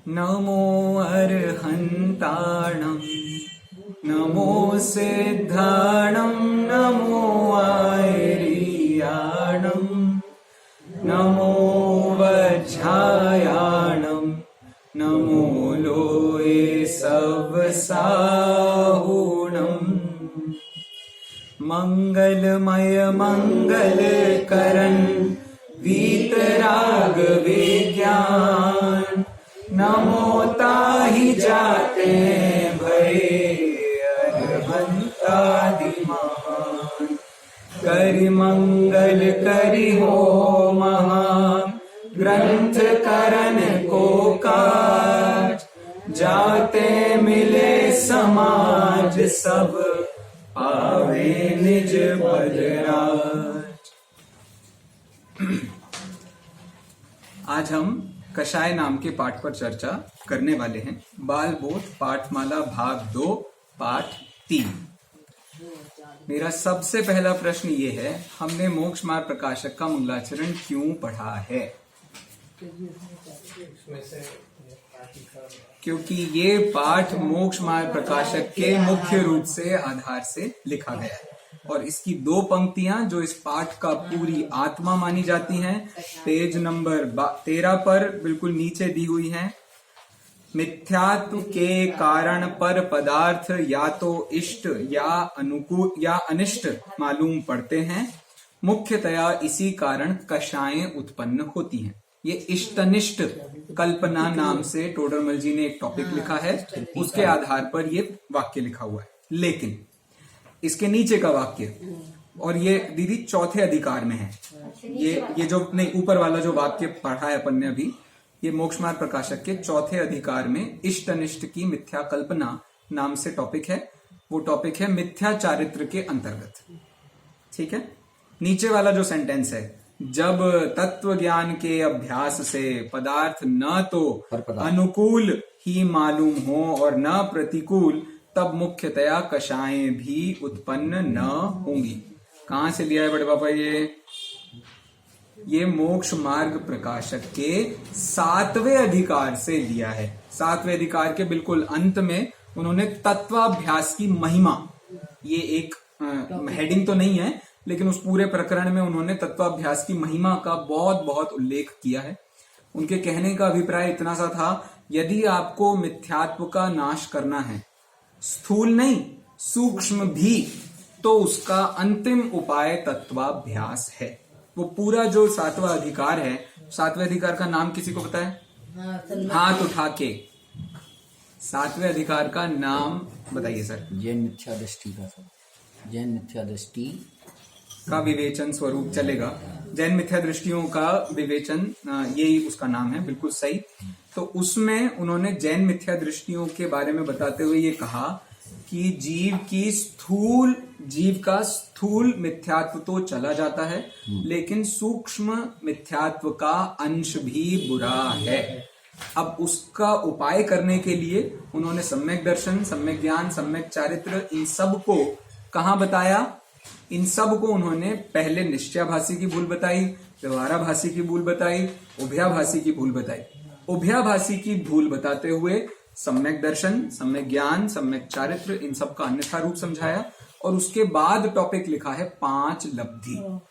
नमो अर्हन्ताणं नमो सिद्धाणं नमो आयर्याणं नमो वज्रायाणं नमो लोये सवसाहुणम् मंगलमय मंगलकरण वीतराग विज्ञान नमो ताहि जाते भये अर्हन्तादि महान करि मंगल करि हो महा ग्रंथ करण को काज जाते मिले समाज सब आवे निज बलराज। आज हम कषाय नाम के पाठ पर चर्चा करने वाले हैं। बाल बोध पाठमाला भाग 2 पाठ 3। मेरा सबसे पहला प्रश्न ये है, हमने मोक्ष मार्ग प्रकाशक का मंगलाचरण क्यों पढ़ा है? क्योंकि ये पाठ मोक्ष मार्ग प्रकाशक के मुख्य रूप से आधार से लिखा गया है और इसकी 2 पंक्तियां जो इस पाठ का पूरी आत्मा मानी जाती हैं, पेज नंबर 13 पर बिल्कुल नीचे दी हुई हैं। मिथ्यात्व के कारण पर पदार्थ या तो इष्ट या अनुकूल या अनिष्ट मालूम पड़ते हैं। मुख्यतया इसी कारण कषायें उत्पन्न होती हैं। ये इष्टनिष्ट कल्पना नाम से टोडरमल जी ने एक टॉपिक लिखा है, उसके आधार पर ये वाक्य लिखा हुआ है। लेकिन इसके नीचे का वाक्य, और ये दीदी चौथे अधिकार में है, ये जो नहीं ऊपर वाला जो वाक्य पढ़ा है अपन ने अभी, ये मोक्ष मार्ग प्रकाशक के चौथे अधिकार में इष्ट अनिष्ट की मिथ्या कल्पना नाम से टॉपिक है। वो टॉपिक है मिथ्या चारित्र के अंतर्गत। ठीक है, नीचे वाला जो सेंटेंस है, जब तत्व ज्ञान के अभ्यास से पदार्थ न तो अनुकूल ही मालूम हो और न प्रतिकूल, तब मुख्यतया कषायें भी उत्पन्न न होंगी। कहां से लिया है बड़े पापा? ये मोक्ष मार्ग प्रकाशक के 7वें अधिकार से लिया है। 7वें अधिकार के बिल्कुल अंत में उन्होंने तत्वाभ्यास की महिमा, ये एक हेडिंग तो नहीं है, लेकिन उस पूरे प्रकरण में उन्होंने तत्वाभ्यास की महिमा का बहुत बहुत उल्लेख किया है। उनके कहने का अभिप्राय इतना सा था, यदि आपको मिथ्यात्व का नाश करना है, स्थूल नहीं सूक्ष्म भी, तो उसका अंतिम उपाय तत्वाभ्यास है। वो पूरा जो 7वां अधिकार है, 7वें अधिकार का नाम किसी को पता है? हाथ उठा के 7वें अधिकार का नाम बताइए सर। जैन मिथ्या दृष्टि का, जैन मिथ्या दृष्टि का विवेचन स्वरूप चलेगा। जैन मिथ्या दृष्टियों का विवेचन, यही उसका नाम है, बिल्कुल सही। तो उसमें उन्होंने जैन मिथ्या दृष्टियों के बारे में बताते हुए ये कहा कि जीव का स्थूल मिथ्यात्व तो चला जाता है, लेकिन सूक्ष्म मिथ्यात्व का अंश भी बुरा है। अब उसका उपाय करने के लिए उन्होंने सम्यक दर्शन, सम्यक ज्ञान, सम्यक चारित्र, इन सब को कहाँ बताया? इन सब को उन्होंने पहले निश्चयाभासी की भूल बताई, व्यवहाराभासी की भूल बताई, उभयाभासी की भूल बताई। उभयाभासी की भूल बताते हुए सम्यक दर्शन, सम्यक ज्ञान, सम्यक चारित्र, इन सब का अन्यथा रूप समझाया और उसके बाद टॉपिक लिखा है 5 लब्धि।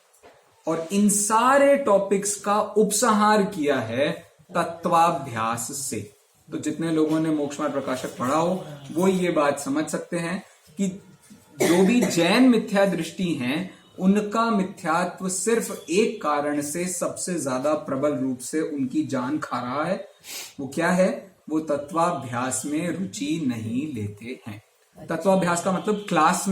और इन सारे टॉपिक्स का उपसंहार किया है तत्वाभ्यास से। तो जितने लोगों ने मोक्ष मार्ग प्रकाशक पढ़ा हो वो ये बात समझ सकते हैं कि जो भी जैन मिथ्या दृष्टि हैं, उनका मिथ्यात्व सिर्फ एक कारण से सबसे ज्यादा प्रबल रूप से उनकी जान खा रहा है। वो क्या है? वो तत्वाभ्यास में रुचि नहीं लेते हैं। तत्वाभ्यास का मतलब क्लास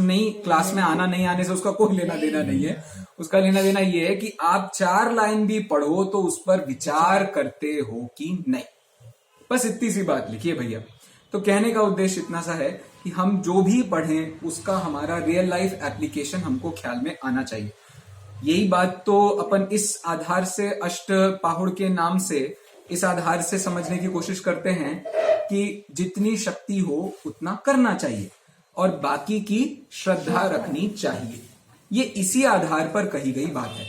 में आना नहीं आने से उसका कोई लेना देना नहीं है। उसका लेना देना ये है कि आप 4 लाइन भी पढ़ो तो उस पर विचार करते हो कि नहीं। बस इतनी सी बात लिखिए भैया। तो कहने का उद्देश्य इतना सा है कि हम जो भी पढ़ें उसका हमारा रियल लाइफ एप्लीकेशन हमको ख्याल में आना चाहिए। यही बात तो अपन इस आधार से अष्ट पाहुड़ के नाम से इस आधार से समझने की कोशिश करते हैं कि जितनी शक्ति हो उतना करना चाहिए और बाकी की श्रद्धा रखनी चाहिए। ये इसी आधार पर कही गई बात है।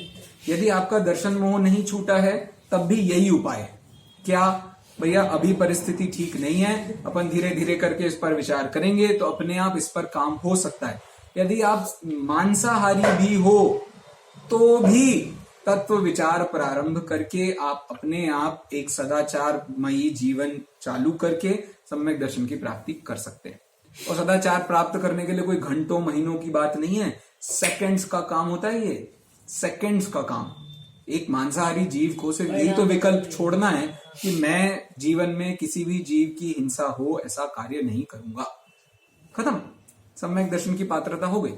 यदि आपका दर्शन मोह नहीं छूटा है तब भी यही उपाय है। क्या? भैया अभी परिस्थिति ठीक नहीं है, अपन धीरे धीरे करके इस पर विचार करेंगे तो अपने आप इस पर काम हो सकता है। यदि आप मांसाहारी भी हो तो भी तत्व विचार प्रारंभ करके आप अपने आप एक सदाचारमयी जीवन चालू करके सम्यक दर्शन की प्राप्ति कर सकते हैं। और सदाचार प्राप्त करने के लिए कोई घंटों महीनों की बात नहीं है, सेकंड्स का काम होता है। ये सेकंड्स का काम। एक मांसाहारी जीव को सिर्फ यही तो विकल्प छोड़ना है कि मैं जीवन में किसी भी जीव की हिंसा हो ऐसा कार्य नहीं करूंगा। खत्म, सम्यक दर्शन की पात्रता हो गई।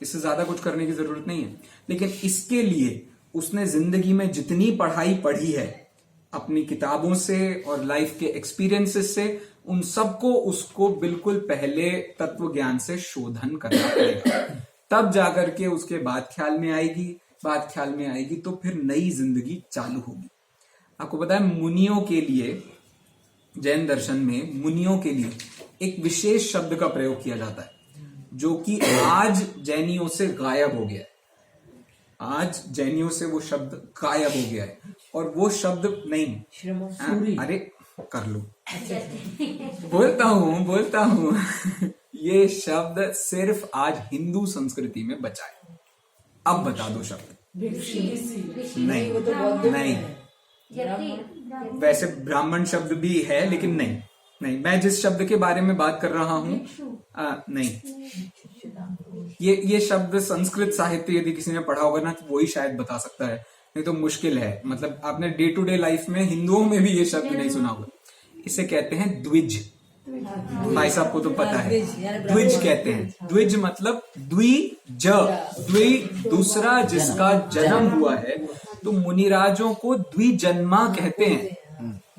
इससे ज्यादा कुछ करने की जरूरत नहीं है। लेकिन इसके लिए उसने जिंदगी में जितनी पढ़ाई पढ़ी है अपनी किताबों से और लाइफ के एक्सपीरियंसेस से, उन सबको उसको बिल्कुल पहले तत्व ज्ञान से शोधन करना पड़ेगा। तब जाकर के उसके बात ख्याल में आएगी, बात ख्याल में आएगी तो फिर नई जिंदगी चालू होगी। आपको पता है मुनियों के लिए, जैन दर्शन में मुनियों के लिए एक विशेष शब्द का प्रयोग किया जाता है जो कि आज जैनियों से गायब हो गया है। आज जैनियों से वो शब्द गायब हो गया है और वो शब्द नहीं, अरे कर लो, बोलता हूं ये शब्द सिर्फ आज हिंदू संस्कृति में बचा है। अब बता दो शब्द। नहीं, वैसे ब्राह्मण शब्द भी है लेकिन नहीं, मैं जिस शब्द के बारे में बात कर रहा हूं नहीं, ये शब्द संस्कृत साहित्य यदि किसी ने पढ़ा होगा ना तो वही शायद बता सकता है, नहीं तो मुश्किल है। मतलब आपने डे टू डे लाइफ में हिंदुओं में भी ये शब्द नहीं सुना होगा। इसे कहते हैं द्विज। भाई साहब को तो पता है, द्विज कहते हैं। द्विज मतलब द्विज, दूसरा जिसका जन्म हुआ है। तो मुनिराजों को द्विजन्मा कहते हैं।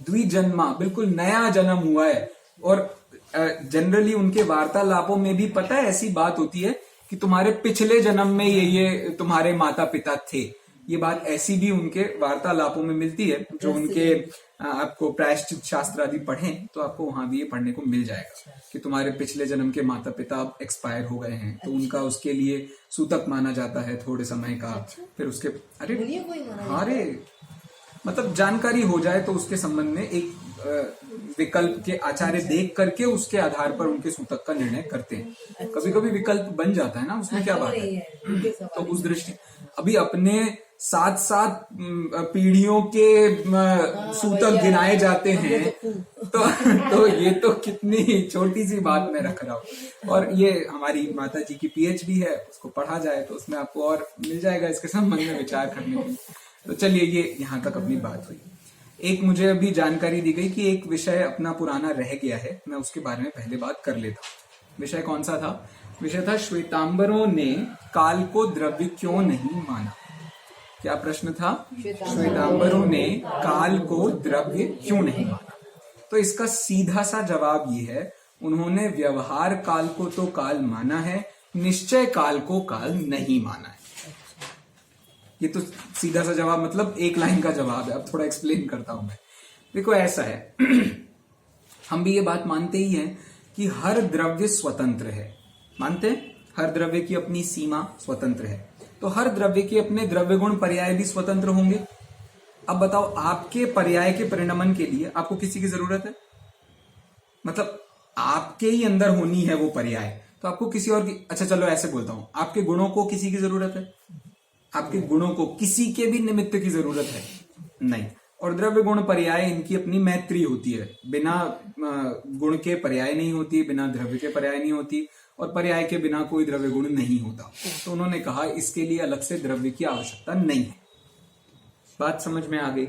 द्विजन्मा बिल्कुल नया जन्म हुआ है। और जनरली उनके वार्तालापों में भी पता है ऐसी बात होती है कि तुम्हारे पिछले जन्म में ये तुम्हारे माता पिता थे। ये बात ऐसी भी उनके वार्तालापों में मिलती है। जो उनके आपको प्रायश्चित शास्त्र आदि पढ़ें तो आपको वहां भी ये पढ़ने को मिल जाएगा कि तुम्हारे पिछले जन्म के माता पिता अब एक्सपायर हो गए हैं, तो उनका उसके लिए सूतक माना जाता है थोड़े समय का। फिर उसके अरे मतलब जानकारी हो जाए तो उसके संबंध में एक विकल्प के आचार्य देख करके उसके आधार पर उनके सूतक का निर्णय करते हैं। कभी कभी विकल्प बन जाता है ना, उसमें क्या बात है। तो उस दृष्टि अभी अपने 7 पीढ़ियों के सूतक गिनाए जाते हैं तो ये तो कितनी छोटी सी बात मैं रख रहा हूँ। और ये हमारी माता जी की पीएचडी है, उसको पढ़ा जाए तो उसमें आपको और मिल जाएगा इसके संबंध में विचार करने के। तो चलिए ये यहाँ तक अपनी बात हुई। एक मुझे अभी जानकारी दी गई कि एक विषय अपना पुराना रह गया है, मैं उसके बारे में पहले बात कर लेता हूँ। विषय कौन सा था? विषय था श्वेतांबरों ने काल को द्रव्य क्यों नहीं माना। क्या प्रश्न था? श्वेतांबरों ने काल को द्रव्य क्यों नहीं माना। तो इसका सीधा सा जवाब ये है, उन्होंने व्यवहार काल को तो काल माना है, निश्चय काल को काल नहीं माना है। ये तो सीधा सा जवाब, मतलब एक लाइन का जवाब है। अब थोड़ा एक्सप्लेन करता हूं मैं। देखो ऐसा है हम भी ये बात मानते ही हैं कि हर द्रव्य स्वतंत्र है। मानते हैं हर द्रव्य की अपनी सीमा स्वतंत्र है। तो हर द्रव्य के अपने द्रव्य गुण पर्याय भी स्वतंत्र होंगे। अब बताओ, आपके पर्याय के परिणमन के लिए आपको किसी की जरूरत है? मतलब आपके ही अंदर होनी है वो पर्याय, तो आपको किसी और की, अच्छा चलो ऐसे बोलता हूं, आपके गुणों को किसी की जरूरत है? आपके गुणों को किसी के भी निमित्त की जरूरत है? नहीं। और द्रव्य गुण पर्याय इनकी अपनी मैत्री होती है। बिना गुण के पर्याय नहीं होती, बिना द्रव्य के पर्याय नहीं होती, और पर्याय के बिना कोई द्रव्य गुण नहीं होता। तो उन्होंने कहा इसके लिए अलग से द्रव्य की आवश्यकता नहीं है। बात समझ में आ गई?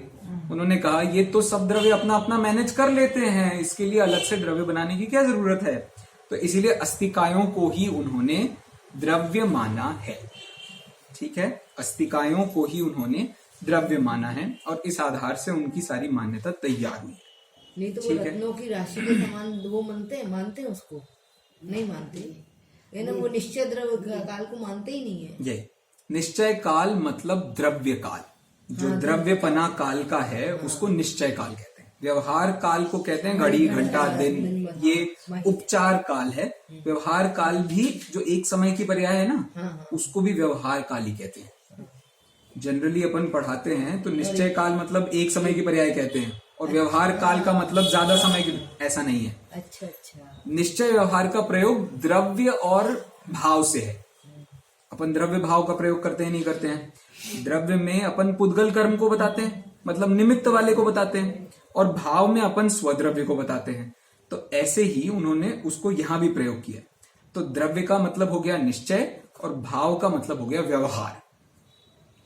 उन्होंने कहा ये तो सब द्रव्य अपना अपना मैनेज कर लेते हैं, इसके लिए अलग से द्रव्य बनाने की क्या जरूरत है। तो इसीलिए अस्तिकायों को ही उन्होंने द्रव्य माना है। ठीक है, अस्तिकायों को ही उन्होंने द्रव्य माना है और इस आधार से उनकी सारी मान्यता तैयार हुई। नहीं तो वो रत्नों की राशि के समान वो मानते हैं उसको नहीं मानते है ना। वो निश्चय द्रव्य काल को मानते ही नहीं है। ये निश्चय काल मतलब द्रव्य काल, जो द्रव्यपना काल का है उसको निश्चय काल कहते हैं। व्यवहार काल को कहते हैं घड़ी घंटा दिन, ये उपचार काल है। व्यवहार काल भी जो एक समय की पर्याय है ना, उसको भी व्यवहार काल ही कहते हैं। जनरली अपन पढ़ाते हैं तो निश्चय काल मतलब एक समय की पर्याय कहते हैं, और व्यवहार काल का मतलब ज्यादा समय की, ऐसा नहीं है। अच्छा अच्छा। निश्चय व्यवहार का प्रयोग द्रव्य और भाव से है। अपन द्रव्य भाव का प्रयोग करते हैं नहीं करते हैं? द्रव्य में अपन पुद्गल कर्म को बताते हैं, मतलब निमित्त वाले को बताते हैं, और भाव में अपन स्वद्रव्य को बताते हैं। तो ऐसे ही उन्होंने उसको यहां भी प्रयोग किया। तो द्रव्य का मतलब हो गया निश्चय और भाव का मतलब हो गया व्यवहार।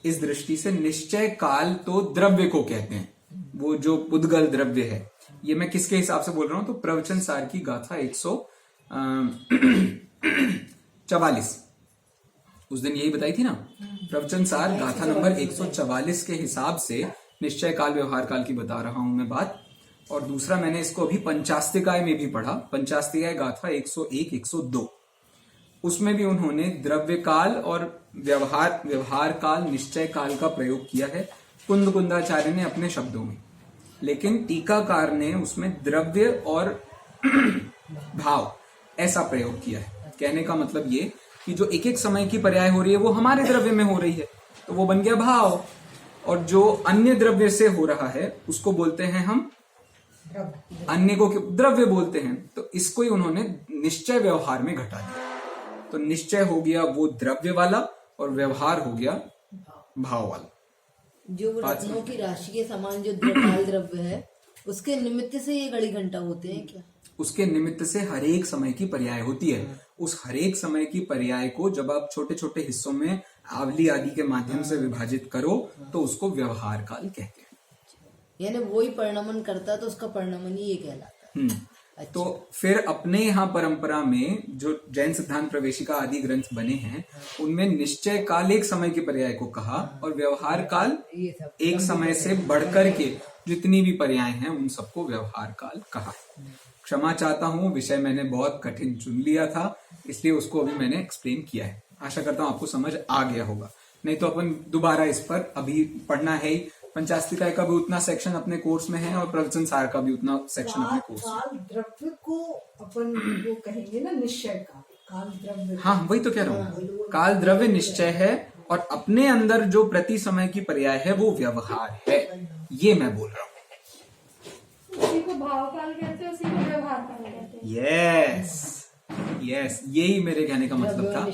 इस दृष्टि से निश्चय काल तो द्रव्य को कहते हैं, वो जो पुद्गल द्रव्य है। ये मैं किसके हिसाब से बोल रहा हूं? तो प्रवचन सार की गाथा 144 उस दिन यही बताई थी ना। प्रवचन सार गाथा नंबर 144 के हिसाब से निश्चय काल व्यवहार काल की बता रहा हूं मैं बात। और दूसरा मैंने इसको अभी पंचास्तिकाय में भी पढ़ा, पंचास्तिकाय गाथा 101 102, उसमें भी उन्होंने द्रव्य काल और व्यवहार काल, निश्चय काल का प्रयोग किया है कुंद कुंदाचार्य ने अपने शब्दों में। लेकिन टीकाकार ने उसमें द्रव्य और भाव ऐसा प्रयोग किया है। कहने का मतलब ये कि जो एक एक समय की पर्याय हो रही है वो हमारे द्रव्य में हो रही है, तो वो बन गया भाव, और जो अन्य द्रव्य से हो रहा है उसको बोलते हैं हम अन्य को द्रव्य बोलते हैं। तो इसको ही उन्होंने निश्चय व्यवहार में घटा दिया। तो निश्चय हो गया वो द्रव्य वाला और व्यवहार हो गया भाव वाला। जो रत्नों की राशि के समान जो काल द्रव्य है उसके निमित्त से ये घड़ी घंटा होते हैं क्या? उसके निमित्त से हर एक समय की पर्याय होती है। उस हर एक समय की पर्याय को जब आप छोटे छोटे हिस्सों में आवली आदि के माध्यम से विभाजित करो तो उसको व्यवहार काल कहते हैं। यानी वो ही परिणमन करता तो उसका परिणमन ही ये कहलाता है। अच्छा। तो फिर अपने यहाँ परंपरा में जो जैन सिद्धांत प्रवेशिका आदि ग्रंथ बने हैं उनमें निश्चय काल एक समय के पर्याय को कहा और व्यवहार काल एक समय से बढ़कर के जितनी भी पर्याय हैं उन सबको व्यवहार काल कहा। क्षमा चाहता हूँ, विषय मैंने बहुत कठिन चुन लिया था, इसलिए उसको अभी मैंने एक्सप्लेन किया है। आशा करता हूँ आपको समझ आ गया होगा। नहीं तो अपन दोबारा इस पर अभी पढ़ना है ही। पंचास्तिकाय का भी उतना सेक्शन अपने कोर्स में है और प्रवचन सार का भी उतना सेक्शन अपने कोर्स में। काल द्रव्य को अपन वो कहेंगे ना निश्चय काल द्रव्य। हाँ, वही तो कह रहा हूँ, काल द्रव्य निश्चय है और अपने अंदर जो प्रति समय की पर्याय है वो व्यवहार है, ये मैं बोल रहा हूँ। उसी को भाव काल कहते हैं, उसी को व्यवहार काल कहते हैं। यस, यही मेरे कहने का मतलब था।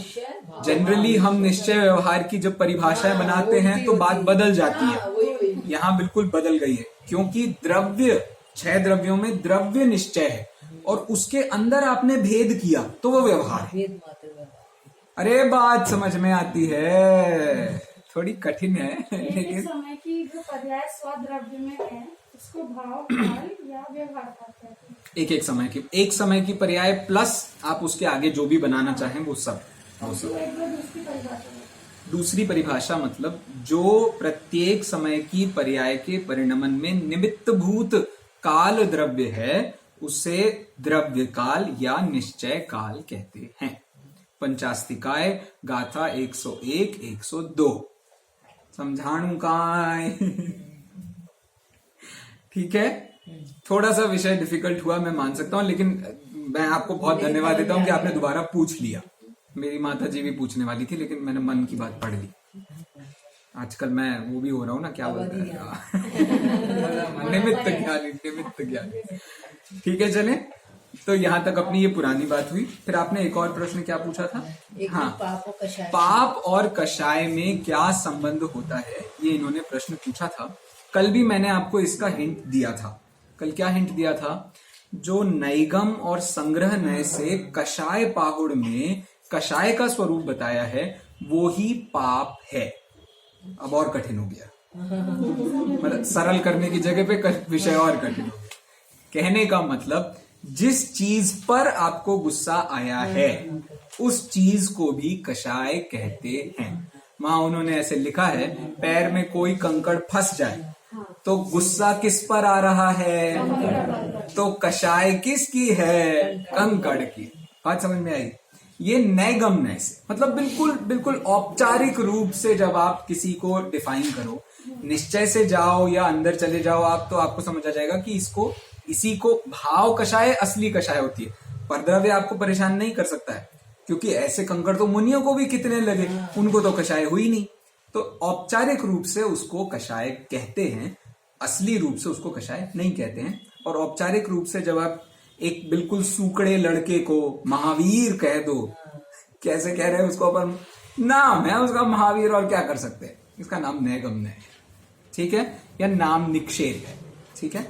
जनरली हम निश्चय व्यवहार की जब परिभाषाएं बनाते हैं तो बात बदल जाती है। यहाँ बिल्कुल बदल गई है, क्योंकि द्रव्य 6 द्रव्यों में द्रव्य निश्चय है और उसके अंदर आपने भेद किया तो वो व्यवहार है। अरे बात समझ में आती है, थोड़ी कठिन है लेकिन समय की जो पर्याय स्वद्रव्य में है उसको भाव काल या व्यवहार काल कहते हैं। एक समय की पर्याय प्लस आप उसके आगे जो भी बनाना चाहें वो सब। दूसरी परिभाषा मतलब जो प्रत्येक समय की पर्याय के परिणमन में निमित्तभूत काल द्रव्य है उसे द्रव्य काल या निश्चय काल कहते हैं। पंचास्तिकाय गाथा 101 102 समझाणु काय। ठीक है, थोड़ा सा विषय डिफिकल्ट हुआ मैं मान सकता हूँ, लेकिन मैं आपको बहुत धन्यवाद देता हूँ कि आपने दोबारा पूछ लिया। मेरी माता जी भी पूछने वाली थी लेकिन मैंने मन की बात पढ़ ली। आजकल मैं वो भी हो रहा हूँ ना, क्या बोलते हैं, निमित्त ज्ञानी। ठीक है, चले तो यहाँ तक अपनी ये पुरानी बात हुई। फिर आपने एक और प्रश्न क्या पूछा था? हाँ, पाप और कषाय में क्या संबंध होता है, ये इन्होंने प्रश्न पूछा था। कल भी मैंने आपको इसका हिंट दिया था। कल क्या हिंट दिया था? जो नैगम और संग्रह नय से कषाय पाहुड़ में कषाय का स्वरूप बताया है वो ही पाप है। अब और कठिन हो गया, मतलब सरल करने की जगह पे विषय और कठिन हो गया। कहने का मतलब जिस चीज पर आपको गुस्सा आया है उस चीज को भी कषाय कहते हैं। वहां उन्होंने ऐसे लिखा है, पैर में कोई कंकड़ फंस जाए तो गुस्सा किस पर आ रहा है? तो कषाय किसकी है? कंकड़ की। बात समझ में आई? ये नैगम नय से, मतलब बिल्कुल औपचारिक रूप से जब आप किसी को डिफाइन करो, निश्चय से जाओ या अंदर चले जाओ आप, तो आपको समझ आ जाएगा कि इसी को भाव कषाय असली कषाय होती है। परद्रव्य आपको परेशान नहीं कर सकता है, क्योंकि ऐसे कंकड़ तो मुनियों को भी कितने लगे, उनको तो कषाय हुई नहीं। तो औपचारिक रूप से उसको कषाय कहते हैं। असली रूप से उसको कषाय नहीं कहते हैं। और औपचारिक रूप से जब आप एक बिल्कुल सूकड़े लड़के को महावीर कह दो, कैसे कह रहे हैं उसको अपन, नाम है उसका महावीर और क्या कर सकते हैं, इसका नाम नैगम्य है, ठीक है, या नाम निक्षेप है, ठीक है।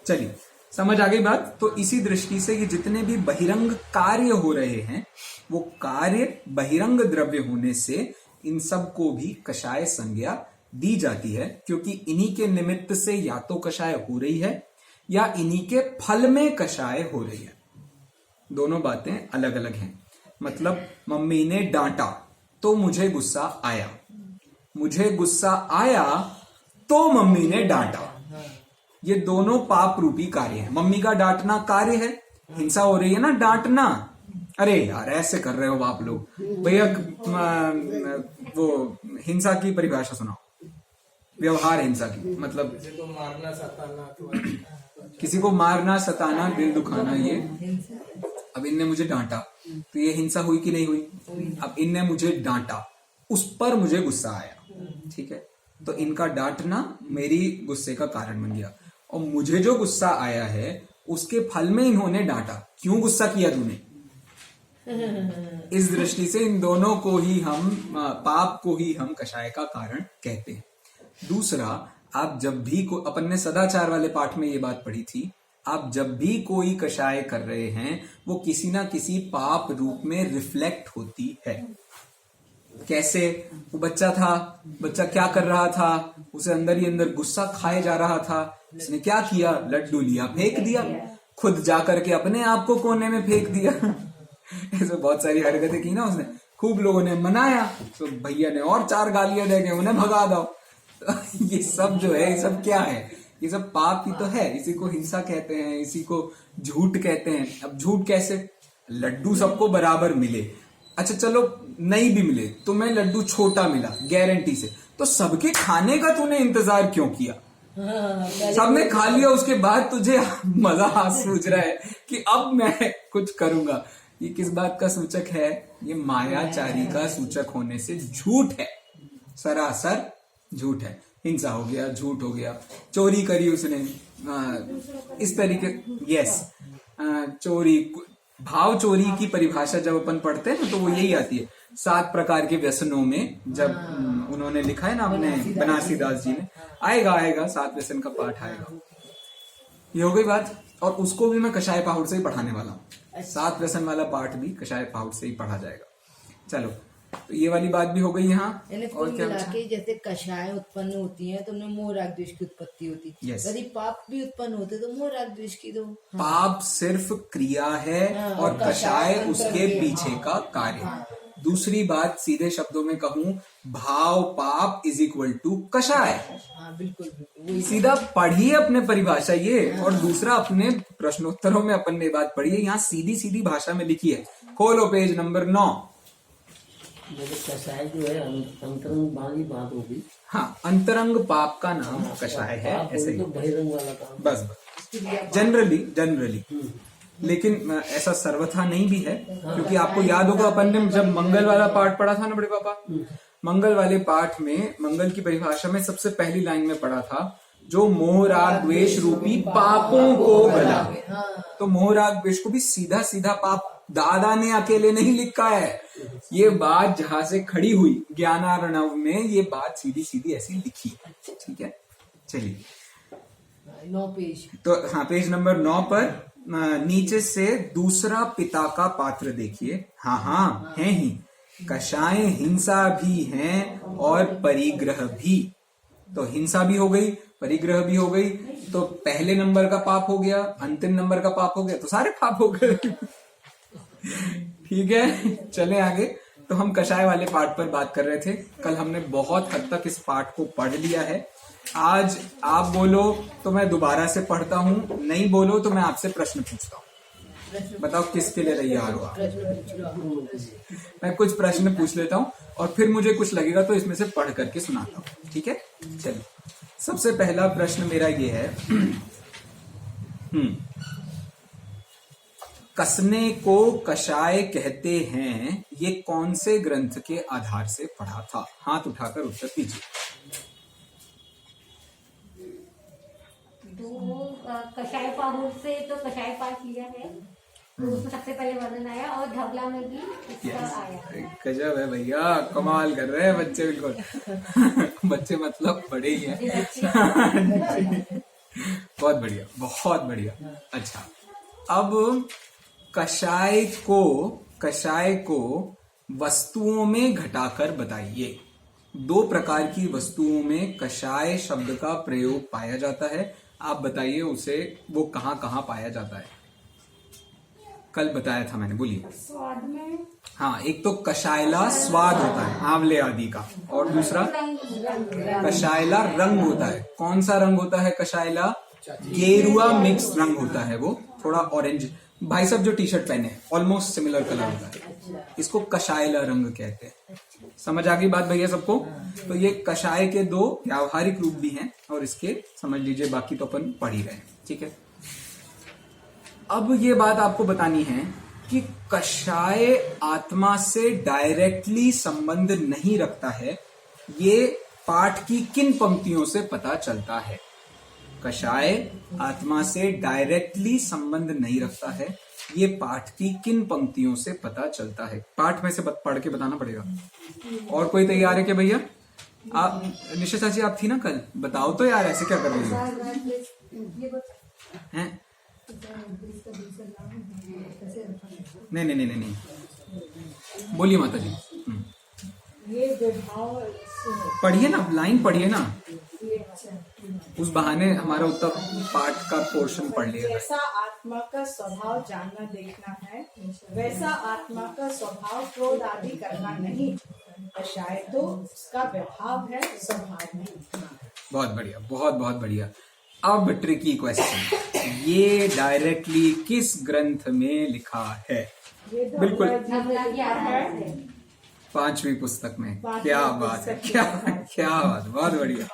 चलिए समझ आ गई बात। तो इसी दृष्टि से ये जितने भी बहिरंग कार्य हो रहे हैं वो कार्य बहिरंग द्रव्य होने से इन सब को भी कषाय संज्ञा दी जाती है, क्योंकि इन्हीं के निमित्त से या तो कषाय हो रही है या इन्हीं के फल में कषाय हो रही है। दोनों बातें अलग अलग हैं। मतलब मम्मी ने डांटा तो मुझे गुस्सा आया, मुझे गुस्सा आया तो मम्मी ने डांटा, ये दोनों पाप रूपी कार्य हैं। मम्मी का डांटना कार्य है, हिंसा हो रही है ना, डांटना, अरे यार ऐसे कर रहे हो आप लोग, भैया वो हिंसा की परिभाषा सुनाओ, व्यवहार हिंसा की, मतलब किसी को मारना सताना दिल दुखाना, ये अब इनने मुझे डांटा तो ये हिंसा हुई कि नहीं हुई। अब इनने मुझे डांटा, उस पर मुझे गुस्सा आया, ठीक है, तो इनका डांटना मेरी गुस्से का कारण बन गया, और मुझे जो गुस्सा आया है उसके फल में इन्होंने डांटा, क्यों गुस्सा किया तूने। इस दृष्टि से इन दोनों को ही हम, पाप को ही हम कषाय का कारण कहते हैं। दूसरा, आप जब भी अपन ने सदाचार वाले पाठ में ये बात पढ़ी थी, आप जब भी कोई कषाय कर रहे हैं वो किसी ना किसी पाप रूप में रिफ्लेक्ट होती है। कैसे, वो बच्चा था, बच्चा क्या कर रहा था, उसे अंदर ही अंदर गुस्सा खाए जा रहा था, उसने क्या किया, लड्डू लिया फेंक दिया, खुद जाकर के अपने आप को कोने में फेंक दिया। ऐसे बहुत सारी हरकतें की ना उसने, खूब लोगों ने मनाया तो भैया ने और 4 गालियां देके उन्हें भगा दो। तो ये सब जो है, ये सब क्या है, ये सब पाप ही तो है। इसी को हिंसा कहते हैं, इसी को झूठ कहते हैं। अब झूठ कैसे, लड्डू सबको बराबर मिले, अच्छा चलो नहीं भी मिले, तुम्हें लड्डू छोटा मिला गारंटी से, तो सबके खाने का तूने इंतजार क्यों किया। सबने खा लिया, उसके बाद तुझे मजा सूझ रहा है कि अब मैं कुछ करूंगा। ये किस बात का सूचक है, ये मायाचारी का सूचक होने से झूठ है, सरासर झूठ है। हिंसा हो गया, झूठ हो गया, चोरी करी उसने, इस तरीके, यस, चोरी, भाव चोरी की परिभाषा जब अपन पढ़ते हैं तो वो यही आती है 7 प्रकार के व्यसनों में। जब उन्होंने लिखा है ना अपने बनारसी दास जी ने, आएगा 7 व्यसन का पाठ आएगा। ये हो गई बात। और उसको भी मैं कषाय पाहुड़ से ही पढ़ाने वाला हूँ। 7 व्यसन वाला पाठ भी कषाय पाहुड़ से ही पढ़ा जाएगा। चलो, तो ये वाली बात भी हो गई यहाँ। और क्या के जैसे कषाय उत्पन्न होती है तो उनमें मोह राग द्वेष की उत्पत्ति होती है। Yes. यदि पाप भी उत्पन्न होते तो मोह राग द्वेष की तो पाप सिर्फ क्रिया है और कषाय उसके पीछे का कार्य। दूसरी बात सीधे शब्दों में कहूं, भाव पाप इज इक्वल टू कषाय। बिल्कुल सीधा पढ़िए अपने परिभाषा ये, और दूसरा अपने प्रश्नोत्तरों में अपन ने बात पढ़ी है, यहाँ सीधी सीधी भाषा में लिखी है। खोलो पेज नंबर 9। कषाय जो है अंतरंग वाली बात होगी। हाँ, अंतरंग पाप का नाम कषाय है, ऐसे ही। तो बहिरंग वाला काम बस जनरली लेकिन ऐसा सर्वथा नहीं भी है, क्योंकि आपको याद होगा अपन ने जब मंगल वाला पाठ पढ़ा था ना बड़े पापा, मंगल वाले पाठ में मंगल की परिभाषा में सबसे पहली लाइन में पढ़ा था, जो मोह राग द्वेष रूपी पापों को गला। तो मोह राग द्वेष को भी सीधा सीधा पाप दादा ने अकेले नहीं लिखा है, ये बात जहां से खड़ी हुई ज्ञानार्णव में, ये बात सीधी सीधी ऐसी लिखी है, ठीक है। चलिए 9 पेज, तो हाँ, पेज नंबर 9 पर नीचे से दूसरा पिता का पात्र देखिए। हाँ है ही, कषाय हिंसा भी हैं और परिग्रह भी। तो हिंसा भी हो गई, परिग्रह भी हो गई, तो पहले नंबर का पाप हो गया, अंतिम नंबर का पाप हो गया, तो सारे पाप हो गए। ठीक है, चले आगे। तो हम कषाय वाले पाठ पर बात कर रहे थे। कल हमने बहुत हद तक इस पाठ को पढ़ लिया है। आज आप बोलो तो मैं दोबारा से पढ़ता हूँ, नहीं बोलो तो मैं आपसे प्रश्न पूछता हूँ। बताओ किसके लिए तैयार हो आप? मैं कुछ प्रश्न पूछ लेता हूँ और फिर मुझे कुछ लगेगा तो इसमें से पढ़ करके सुनाता हूँ, ठीक है। चलिए, सबसे पहला प्रश्न मेरा ये है, कसने को कषाय कहते हैं, ये कौन से ग्रंथ के आधार से पढ़ा था? हाथ उठाकर उत्तर दीजिए। कषाय पाहुल से तो कषाय पाठ लिया है, तो उसमें सबसे पहले वर्णन आया और धवला में भी इसका आया। गजब है भैया, कमाल कर रहे हैं बच्चे बिल्कुल। बच्चे मतलब बड़े ही हैं। बहुत बढ़िया, बहुत बढ़िया। अच्छा, अब कषाय को वस्तुओं में घटाकर बताइए। 2 प्रकार की वस्तुओं में कषाय शब्द का प्रयोग पाया जाता है। आप बताइए उसे, वो कहाँ कहाँ पाया जाता है। कल बताया था मैंने, बोलिए। स्वाद में, हाँ, एक तो कषायला स्वाद होता है आंवले आदि का, और दूसरा कषायला रंग होता है। कौन सा रंग होता है कषायला? गेरुआ मिक्स रंग होता है, वो थोड़ा ऑरेंज। भाई साहब जो टी शर्ट पहने हैं ऑलमोस्ट सिमिलर कलर होता है, इसको कषायला रंग कहते हैं। समझ आ गई बात भैया सबको? तो ये कषाय के 2 व्यावहारिक रूप भी हैं, और इसके समझ लीजिए, बाकी तो अपन पढ़ ही रहे हैं, ठीक है। अब ये बात आपको बतानी है कि कषाय आत्मा से डायरेक्टली संबंध नहीं रखता है। ये पाठ की किन पंक्तियों से पता चलता है? कषाय आत्मा से डायरेक्टली संबंध नहीं रखता है, ये पाठ की किन पंक्तियों से पता चलता है? पाठ में से पढ़ के बताना पड़ेगा। और कोई तैयार है क्या भैया? आप निशा जी, आप थी ना कल? बताओ तो यार, ऐसे क्या कर रही हो? हैं? नहीं, बोलिए माता जी। ये विभाव पढ़िए ना, लाइन पढ़िए ना, उस बहाने हमारा उत्तर पाठ का पोर्शन पढ़ लिया। जैसा आत्मा का स्वभाव जानना देखना है, वैसा आत्मा का स्वभाव क्रोध आदि करना नहीं। कषाय तो उसका व्यभाव है, स्वभाव नहीं। बहुत बढ़िया, बहुत बहुत बढ़िया। अब ट्रिकी क्वेश्चन, ये डायरेक्टली किस ग्रंथ में लिखा है? बिल्कुल, धवला की आधार है। 5वीं पुस्तक में। क्या बात है, क्या बात, बहुत बढ़िया,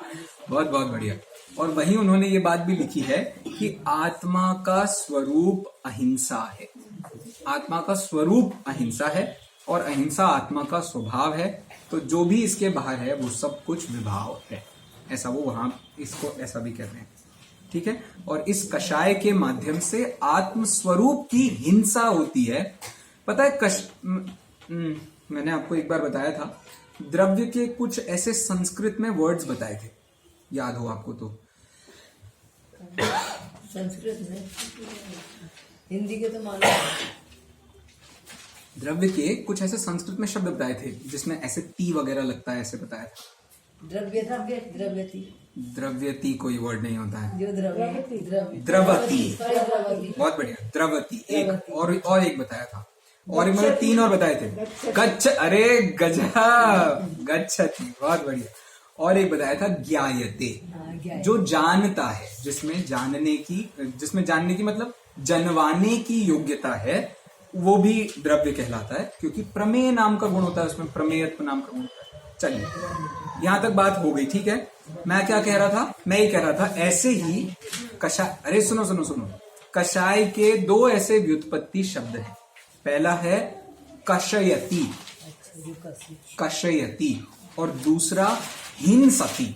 बहुत बहुत बढ़िया। और वहीं उन्होंने ये बात भी लिखी है कि आत्मा का स्वरूप अहिंसा है। आत्मा का स्वरूप अहिंसा है, और अहिंसा आत्मा का स्वभाव है। तो जो भी इसके बाहर है वो सब कुछ विभाव है, ऐसा वो वहां इसको ऐसा भी कहते हैं, ठीक है। और इस कषाय के माध्यम से आत्म स्वरूप की हिंसा होती है। पता है, मैंने आपको एक बार बताया था, द्रव्य के कुछ ऐसे संस्कृत में वर्ड्स बताए थे, याद हो आपको तो? संस्कृत में, हिंदी के तो मालूम है। द्रव्य के कुछ ऐसे संस्कृत में शब्द बताए थे जिसमें ऐसे ती वगैरह लगता है, ऐसे बताया था। द्रव्यती कोई वर्ड नहीं होता है, जो द्रव्यती, द्रवती। बहुत बढ़िया, द्रवती। एक और एक बताया था, और मतलब 3 और बताए थे। गच्छ, अरे गजब, गच्छति, बहुत बढ़िया। और एक बताया था ज्ञायते, जो जानता है, जिसमें जानने की मतलब जनवाने की योग्यता है, वो भी द्रव्य कहलाता है, क्योंकि प्रमेय नाम का गुण होता है उसमें, प्रमेयत्व नाम का गुण होता है। चलिए, यहां तक बात हो गई, ठीक है। मैं क्या कह रहा था? मैं ये कह रहा था, ऐसे ही कषाय, अरे सुनो, कषाय के 2 ऐसे व्युत्पत्ति शब्द हैं। पहला है कषयति, और दूसरा हिंसति।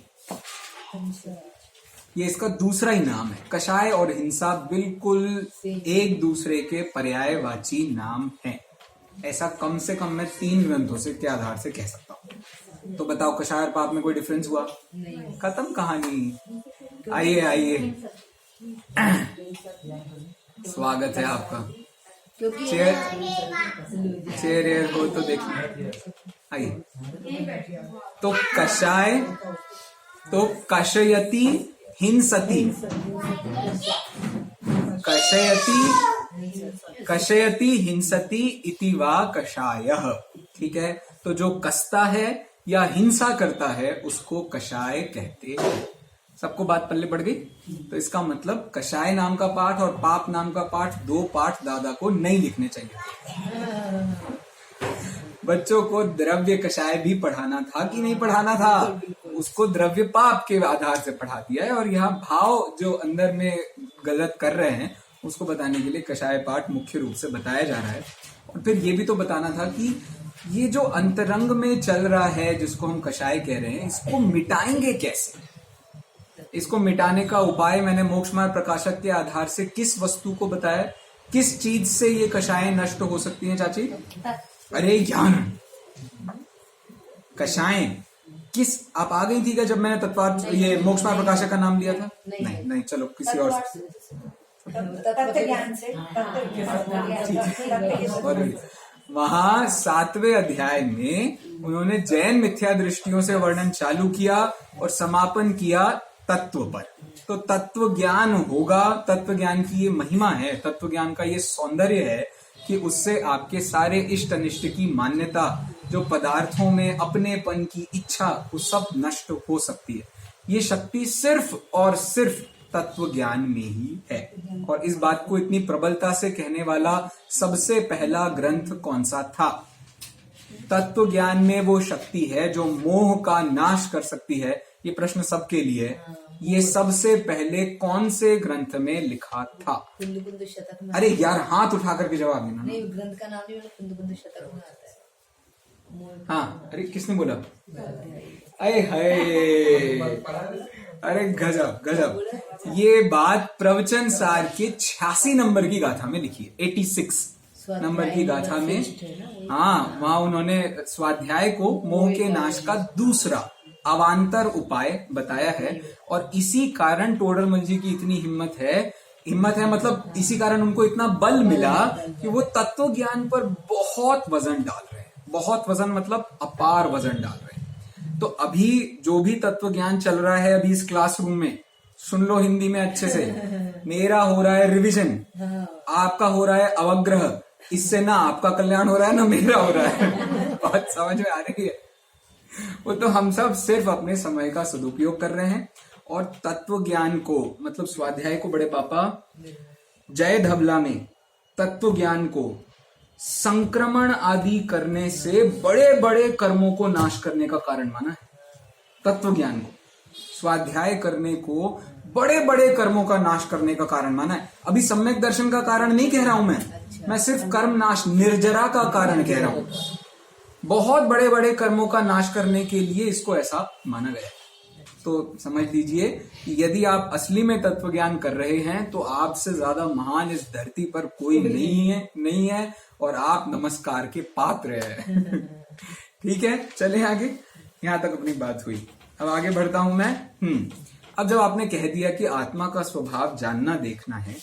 ये इसका दूसरा ही नाम है। कषाय और हिंसा बिल्कुल एक दूसरे के पर्यायवाची नाम हैं। ऐसा कम से कम मैं 3 ग्रंथों से के आधार से कह सकता हूँ। तो बताओ, कषाय और पाप में कोई डिफरेंस हुआ? खत्म कहानी। आइए, स्वागत है आपका। चेयर हो तो देखिए, आइए। तो कषाय, तो कषयति हिंसति, कषयति हिंसति इति वा कषायः, ठीक है। तो जो कसता है या हिंसा करता है उसको कषाय कहते हैं। सबको बात पल्ले पड़ गई? तो इसका मतलब कषाय नाम का पाठ और पाप नाम का पाठ, 2 पाठ दादा को नहीं लिखने चाहिए। बच्चों को द्रव्य कषाय भी पढ़ाना था कि नहीं पढ़ाना था? उसको द्रव्य पाप के आधार से पढ़ा दिया है, और यहाँ भाव जो अंदर में गलत कर रहे हैं उसको बताने के लिए कषाय पाठ मुख्य रूप से बताया जा रहा है। और फिर ये भी तो बताना था कि ये जो अंतरंग में चल रहा है, जिसको हम कषाय कह रहे हैं, इसको मिटाएंगे कैसे? इसको मिटाने का उपाय मैंने मोक्ष मार्ग प्रकाशक के आधार से किस वस्तु को बताया, किस चीज से ये कषायें नष्ट हो सकती हैं चाची? अरे यार, कषायें किस, आप आ गई थी क्या जब मैंने तत्वार्थ ये मोक्ष मार्ग प्रकाशक का नाम लिया था? नहीं, चलो किसी और से। तत्व ज्ञान से, वहां 7वें अध्याय में उन्होंने जैन मिथ्या दृष्टियों से वर्णन चालू किया और समापन किया तत्व पर। तो तत्व ज्ञान होगा, तत्व ज्ञान की ये महिमा है, तत्व ज्ञान का ये सौंदर्य है कि उससे आपके सारे इष्ट अनिष्ट की मान्यता, जो पदार्थों में अपनेपन की इच्छा, वो सब नष्ट हो सकती है। ये शक्ति सिर्फ और सिर्फ तत्व ज्ञान में ही है। और इस बात को इतनी प्रबलता से कहने वाला सबसे पहला ग्रंथ कौन सा था? तत्व ज्ञान में वो शक्ति है जो मोह का नाश कर सकती है। ये प्रश्न सबके लिए है। ये सबसे पहले कौन से ग्रंथ में लिखा था? कुंद शतक में। अरे यार, हाथ उठा करके जवाब देना। नहीं, ग्रंथ का नाम नहीं, कुंद शतक में आता है। हाँ, अरे किसने बोला? अरे हाय, अरे गजब गजब। ये बात प्रवचन सार के 86 नंबर की गाथा में लिखी है, 86 नंबर की गाथा में। हाँ, वहां उन्होंने स्वाध्याय को मोह के नाश का दूसरा अवान्तर उपाय बताया है। और इसी कारण टोडरमल जी की इतनी हिम्मत है मतलब इसी कारण उनको इतना बल मिला कि वो तत्व ज्ञान पर बहुत वजन डाल रहे हैं। बहुत वजन मतलब अपार वजन डाल रहे हैं। तो अभी जो भी तत्व ज्ञान चल रहा है अभी इस क्लासरूम में, सुन लो हिंदी में अच्छे से। मेरा हो रहा है रिवीजन, आपका हो रहा है अवग्रह। इससे ना आपका कल्याण हो रहा है ना मेरा हो रहा है। बात समझ में आ रही है? वो तो हम सब सिर्फ अपने समय का सदुपयोग कर रहे हैं। और तत्व ज्ञान को मतलब स्वाध्याय को बड़े पापा जय धबला में तत्व ज्ञान को संक्रमण आदि करने से बड़े बड़े कर्मों को नाश करने का कारण माना है। तत्व ज्ञान को स्वाध्याय करने को बड़े बड़े कर्मों का नाश करने का कारण माना है। अभी सम्यक दर्शन का कारण नहीं कह रहा हूं मैं सिर्फ कर्म नाश, निर्जरा का कारण कह रहा हूं। बहुत बड़े बड़े कर्मों का नाश करने के लिए इसको ऐसा माना गया है। तो समझ लीजिए कि यदि आप असली में तत्व ज्ञान कर रहे हैं तो आपसे ज्यादा महान इस धरती पर कोई नहीं है और आप नमस्कार के पात्र हैं। ठीक है, चले आगे। यहां तक अपनी बात हुई, अब आगे बढ़ता हूं मैं। अब जब आपने कह दिया कि आत्मा का स्वभाव जानना देखना है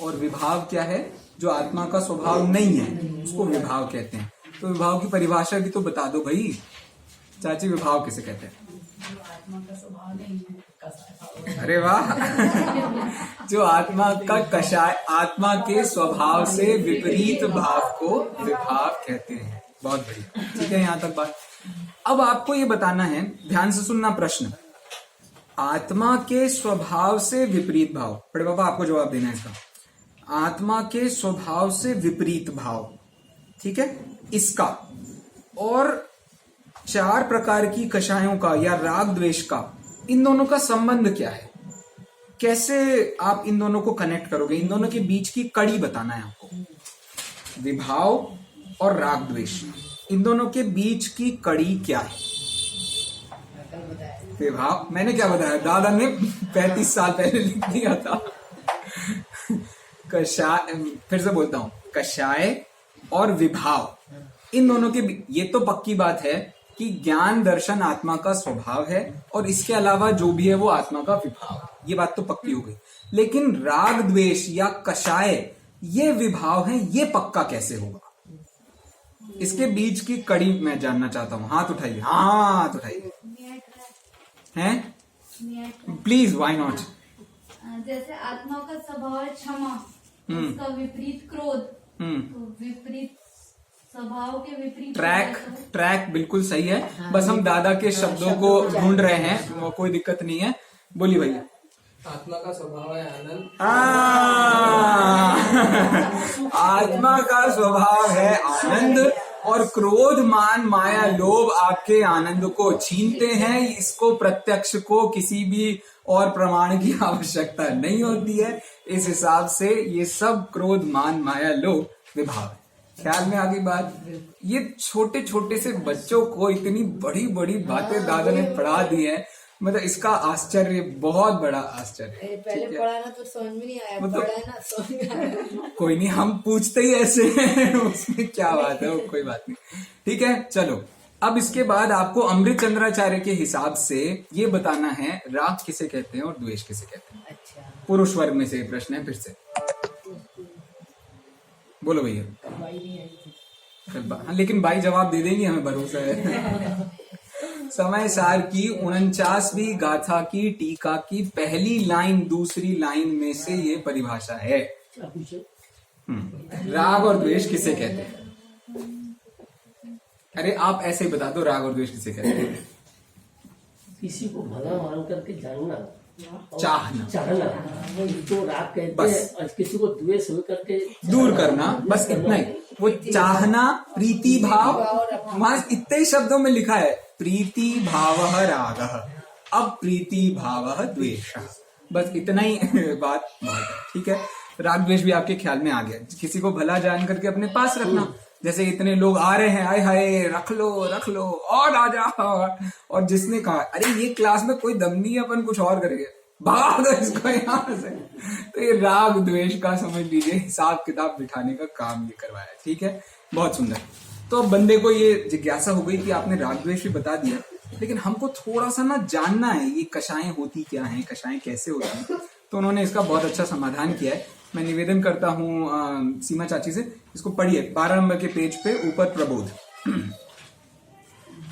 और विभाव क्या है, जो आत्मा का स्वभाव नहीं है उसको विभाव कहते हैं। तो विभाव की परिभाषा भी तो बता दो भाई। चाची, विभाव किसे कहते हैं? आत्मा का स्वभाव नहीं है। अरे वाह। जो आत्मा का कषाय, आत्मा के स्वभाव से विपरीत भाव को विभाव कहते हैं। बहुत बढ़िया, ठीक है, यहां तक बात। अब आपको ये बताना है, ध्यान से सुनना प्रश्न। आत्मा के स्वभाव से विपरीत भाव, बड़े बाबा आपको जवाब देना है इसका। आत्मा के स्वभाव से विपरीत भाव, ठीक है, इसका और 4 प्रकार की कषायों का या राग द्वेष का, इन दोनों का संबंध क्या है? कैसे आप इन दोनों को कनेक्ट करोगे? इन दोनों के बीच की कड़ी बताना है आपको। विभाव और राग द्वेष, इन दोनों के बीच की कड़ी क्या है? विभाव मैंने क्या बताया, दादा ने 35 साल पहले लिख दिया था। कषाय, फिर से बोलता हूं, कषाय और विभाव, इन दोनों के, ये तो पक्की बात है कि ज्ञान दर्शन आत्मा का स्वभाव है और इसके अलावा जो भी है वो आत्मा का विभाव, ये बात तो पक्की हो गई। लेकिन राग द्वेष या कषाय ये विभाव है, ये पक्का कैसे होगा? इसके बीच की कड़ी मैं जानना चाहता हूं। हाथ उठाइए, हाथ उठाइए। हैं? Please, why not? जैसे आत्मा का स्वभाव है क्षमा, उसका विपरीत क्रोध, तो विपरीत स्वभाव के विपरीत ट्रैक बिल्कुल सही है। बस हम दादा के शब्दों को ढूंढ रहे हैं, कोई दिक्कत नहीं है। बोलिए भैया। आत्मा का स्वभाव है आनंद। आत्मा का स्वभाव है आनंद और क्रोध मान माया लोभ आपके आनंद को छीनते हैं। इसको प्रत्यक्ष को किसी भी और प्रमाण की आवश्यकता नहीं होती है। इस हिसाब से ये सब क्रोध मान माया लोभ विभाव है। ख्याल में आ गई बात? ये छोटे छोटे से बच्चों को इतनी बड़ी बड़ी बातें दादा ने पढ़ा दी है। मतलब इसका आश्चर्य बहुत बड़ा आश्चर्य है। पहले पढ़ा ना तो समझ में नहीं आया, मतलब- पढ़ा है ना समझ में आया। कोई नहीं, हम पूछते ही ऐसे हैं उसमें क्या बात है, वो कोई बात नहीं। ठीक है, चलो अब इसके बाद आपको अमृत चंद्राचार्य के हिसाब से ये बताना है राग किसे कहते हैं और द्वेष किसे कहते हैं। अच्छा, पुरुष वर्ग में से ये प्रश्न है, फिर से बोलो भैया। बाई नहीं आई थी। हाँ, लेकिन भाई जवाब दे देंगे, हमें भरोसा है। समय सार की 49वीं गाथा की टीका की पहली लाइन दूसरी लाइन में से ये परिभाषा है। राग और द्वेष किसे कहते हैं? अरे आप ऐसे ही बता दो, राग और द्वेष किसे कहते हैं? किसी को भला मान करके जानना और चाहना, तो राग कहते बस। हैं, और किसी को द्वेष हो करके दूर करना, बस इतना ही। वो चाहना, प्रीति भाव, वहां इतने ही शब्दों में लिखा है, प्रीति भावः रागः, अब प्रीति भावः द्वेषः, बस इतना ही बात बहुत है। ठीक है, राग द्वेष भी आपके ख्याल में आ गया। किसी को भला जान करके अपने पास रखना, जैसे इतने लोग आ रहे हैं, आए हाय रख लो और आ जाओ, और जिसने कहा अरे ये क्लास में कोई दम नहीं है, अपन कुछ और करेंगे, भाग दो इसको यहाँ से, तो ये राग द्वेष का समझ लीजिए हिसाब किताब बिठाने का काम ये करवाया। ठीक है, बहुत सुंदर। तो अब बंदे को ये जिज्ञासा हो गई कि आपने राग द्वेष भी बता दिया, लेकिन हमको थोड़ा सा ना जानना है ये कषायें होती क्या हैं, कषायें कैसे होती हैं। तो उन्होंने इसका बहुत अच्छा समाधान किया है। मैं निवेदन करता हूँ सीमा चाची से, इसको पढ़िए 12 नंबर के पेज पे ऊपर प्रबोध।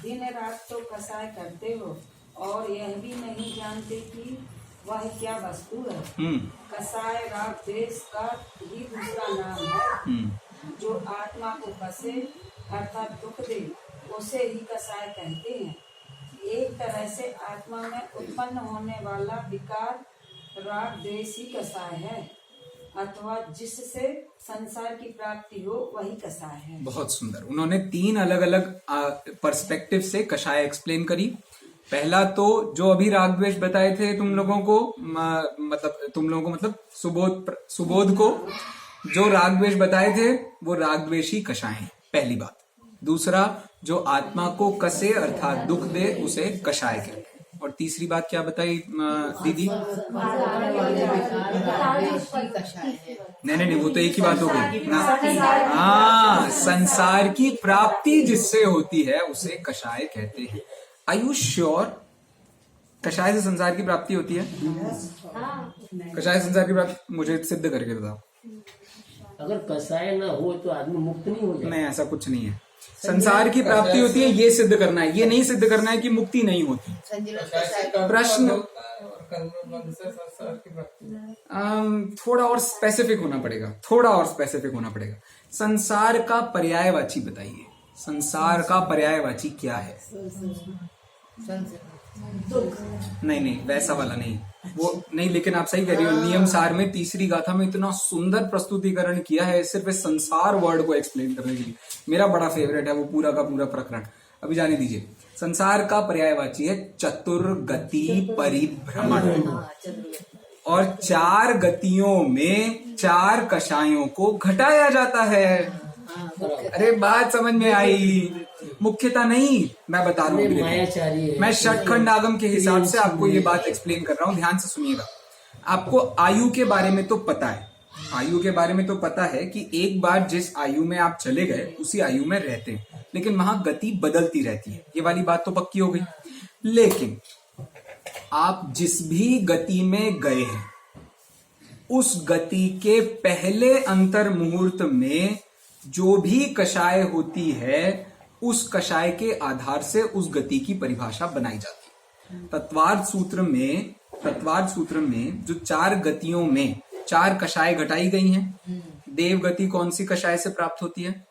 दिन रात तो कसाय करते हो और यह भी नहीं जानते कि वह क्या वस्तु है। कसाय राग द्वेष का ही दूसरा नाम है। जो आत्मा को कसे अर्थात दुख दे उसे ही कसाय कहते हैं। एक तरह से आत्मा में उत्पन्न होने वाला विकार राग द्वेष ही कसाय है, अथवा जिससे संसार की प्राप्ति हो वही कसाय है। बहुत सुंदर। उन्होंने 3 अलग अलग पर्सपेक्टिव से कषाय एक्सप्लेन करी। पहला तो जो अभी राग द्वेष बताए थे तुम लोगों को, मतलब सुबोध को जो राग द्वेष बताए थे वो राग द्वेषी कषाय हैं, पहली बात। दूसरा, जो आत्मा को कसे अर्थात दुख दे उसे कषाय कहते हैं। और तीसरी बात क्या बताई दीदी? नहीं, वो तो एक ही बात हो गई ना। हाँ, संसार की प्राप्ति जिससे होती है उसे कषाय कहते हैं। Are you sure? कषाय से संसार की प्राप्ति होती है? कषाय से संसार की प्राप्ति मुझे सिद्ध करके बताओ। अगर कसाय ना हो तो आदमी मुक्त नहीं हो जाए। नहीं, ऐसा कुछ नहीं है। संसार की प्राप्ति होती है, ये सिद्ध करना है, ये नहीं सिद्ध करना है कि मुक्ति नहीं होती। प्रश्न थोड़ा और स्पेसिफिक होना पड़ेगा। संसार का पर्यायवाची बताइए। संसार का पर्यायवाची क्या है? नहीं, वैसा वाला नहीं, वो नहीं। लेकिन आप सही कह रही हो, नियम सार में तीसरी गाथा में इतना सुंदर प्रस्तुतिकरण किया है सिर्फ संसार वर्ड को एक्सप्लेन करने के लिए। मेरा बड़ा फेवरेट है वो पूरा का पूरा प्रकरण। अभी जाने दीजिए। संसार का पर्यायवाची है चतुर्गति परिभ्रमण, और 4 गतियों में 4 कषायों को घटाया जाता है। अरे बात समझ में आई? मुख्यता नहीं, मैं बता रहा हूँ। मैं षटखंड आगम के हिसाब से आपको ये बात एक्सप्लेन कर रहा हूँ, ध्यान से सुनिएगा। आपको आयु के बारे में तो पता है, कि एक बार जिस आयु में आप चले गए उसी आयु में रहते हैं, लेकिन वहां गति बदलती रहती है। ये वाली बात तो पक्की हो गई। लेकिन आप जिस भी गति में गए हैं उस गति के पहले अंतर मुहूर्त में जो भी कषाय होती है उस कषाय के आधार से उस गति की परिभाषा बनाई जाती है। तत्वार्थ सूत्र में जो 4 गतियों में 4 कषाय घटाई गई हैं। देव गति कौन सी कषाय से प्राप्त होती है?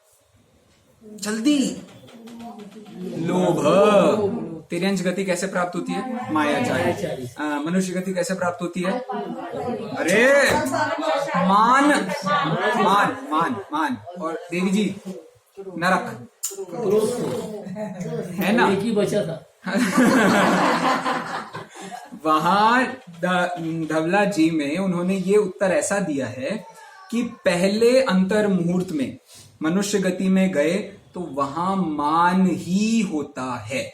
जल्दी, लोभ। तिर्यंश गति कैसे प्राप्त होती है? मायाचारी। मनुष्य गति कैसे प्राप्त होती है? अरे मान। और देवी जी नरक है ना, एक ही बचा था। वहां धवला जी में उन्होंने ये उत्तर ऐसा दिया है कि पहले अंतर मुहूर्त में मनुष्य गति में गए तो वहां मान ही होता है।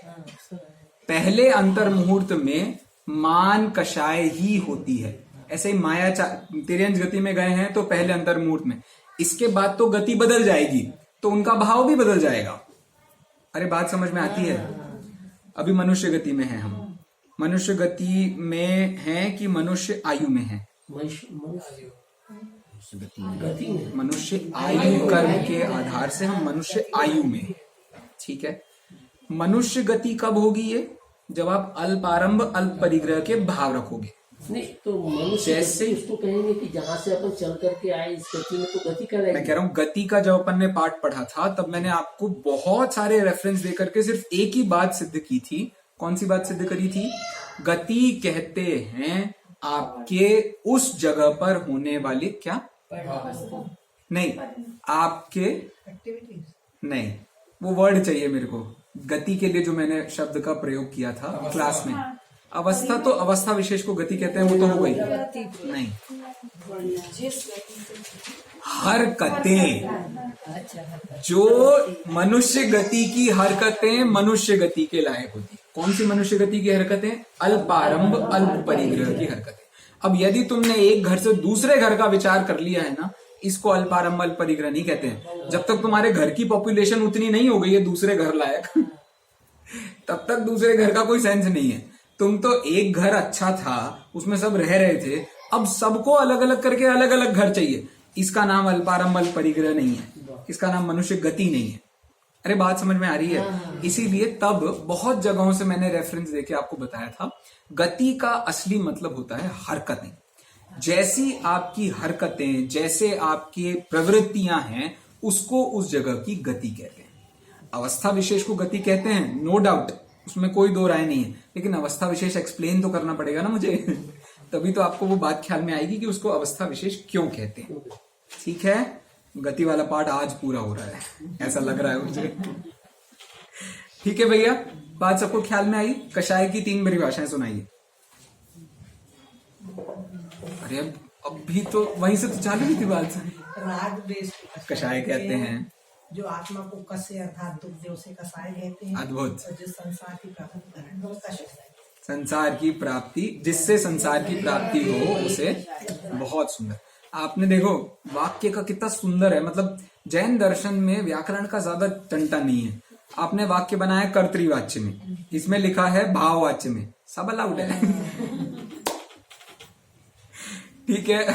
पहले अंतर मुहूर्त में मान कषाय ही होती है। ऐसे ही माया तिर्यंच गति में गए हैं तो पहले अंतर मुहूर्त में, इसके बाद तो गति बदल जाएगी तो उनका भाव भी बदल जाएगा। अरे बात समझ में आती है? अभी मनुष्य गति में है हम, मनुष्य गति में है कि मनुष्य आयु में है? मनुष्य आयु कर्म के आधार से हम मनुष्य आयु में हैं। ठीक है, मनुष्य गति कब होगी? ये जब आप अल्प आरंभ अल्प परिग्रह के भाव रखोगे। नहीं तो मनुष्य जैसे उसको कहेंगे कि जहाँ से अपन चल करके आए इस गति में तो गति का मैं कह रहा हूँ गति का जब अपन ने पाठ पढ़ा था तब मैंने आपको बहुत सारे रेफरेंस देकर के सिर्फ एक ही बात सिद्ध की थी। कौन सी बात सिद्ध करी थी? गति कहते हैं आपके उस जगह पर होने वाले क्या नहीं, आपके नहीं, वो वर्ड चाहिए मेरे को गति के लिए जो मैंने शब्द का प्रयोग किया था क्लास में। अवस्था तो अवस्था विशेष को गति कहते हैं, वो तो हो गई नहीं। हरकतें, जो मनुष्य गति की हरकतें मनुष्य गति के लायक होती। कौन सी मनुष्य गति की हरकतें? अल्पारंभ अल्प परिग्रह की हरकतें। अब यदि तुमने एक घर से दूसरे घर का विचार कर लिया है ना, इसको अल्पारंभ अल्प परिग्रह नहीं कहते हैं। जब तक तुम्हारे घर की पॉपुलेशन उतनी नहीं हो गई है दूसरे घर लायक तब तक दूसरे घर का कोई सेंस नहीं है। तुम तो एक घर अच्छा था, उसमें सब रह रहे थे, अब सबको अलग अलग करके अलग अलग घर चाहिए। इसका नाम अल्पारंभ अल्प परिग्रह नहीं है, इसका नाम मनुष्य गति नहीं है। अरे बात समझ में आ रही है? इसीलिए तब बहुत जगहों से मैंने रेफरेंस देके आपको बताया था, गति का असली मतलब होता है हरकतें। जैसी आपकी हरकतें, जैसे आपकी प्रवृत्तियां हैं, उसको उस जगह की गति कहते हैं। अवस्था विशेष को गति कहते हैं, नो डाउट, उसमें कोई दो राय नहीं है, लेकिन अवस्था विशेष एक्सप्लेन तो करना पड़ेगा ना मुझे तभी तो आपको वो बात ख्याल में आएगी कि उसको अवस्था विशेष क्यों कहते हैं। ठीक है, गति वाला पार्ट आज पूरा हो रहा है, ऐसा लग रहा है मुझे। ठीक है भैया, बात सबको ख्याल में आई? कषाय की 3 परिभाषाएं सुनाइए। अरे अब भी तो वहीं से तो चालू हुई थी बात। राग देश कषाय कहते हैं जो आत्मा को कसे अर्थात दुख दे उसे कषाय कहते हैं। अद्भुत। और जो संसार की प्राप्ति करें वो कषाय। संसार की प्राप्ति, जिससे संसार की प्राप्ति हो उसे, बहुत सुंदर। आपने देखो वाक्य का कितना सुंदर है, मतलब जैन दर्शन में व्याकरण का ज्यादा टंटा नहीं है। आपने वाक्य बनाया कर्तृवाच्य में, इसमें लिखा है भाववाच्य में, सब अलाउड है ठीक है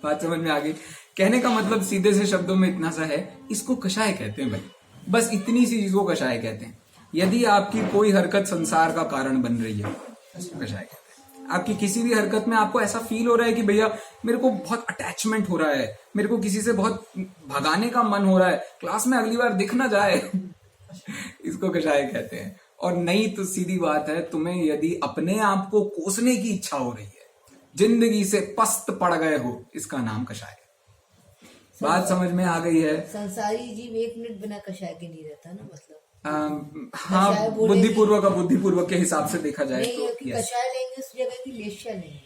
बात समझ में आ गई? कहने का मतलब सीधे से शब्दों में इतना सा है, इसको कषाय कहते हैं भाई, बस इतनी सी चीज को कषाय कहते हैं। यदि आपकी कोई हरकत संसार का कारण बन रही है, कषाय कहते हैं। आपकी किसी भी हरकत में आपको ऐसा फील हो रहा है कि भैया मेरे को बहुत अटैचमेंट हो रहा है, मेरे को किसी से बहुत भगाने का मन हो रहा है, क्लास में अगली बार दिख ना जाए इसको कषाय कहते हैं। और नहीं तो सीधी बात है, तुम्हें यदि अपने आप को कोसने की इच्छा हो रही है, जिंदगी से पस्त पड़ गए हो, इसका नाम कषाय है। बात समझ में आ गई है? संसारी जीव 1 मिनट बिना कषाय के नहीं रहता ना, मतलब हाँ, बुद्धिपूर्वक के हिसाब से देखा जाए नहीं, तो yes। कषाय लेंगे उस जगह की लेशिया लेंगे।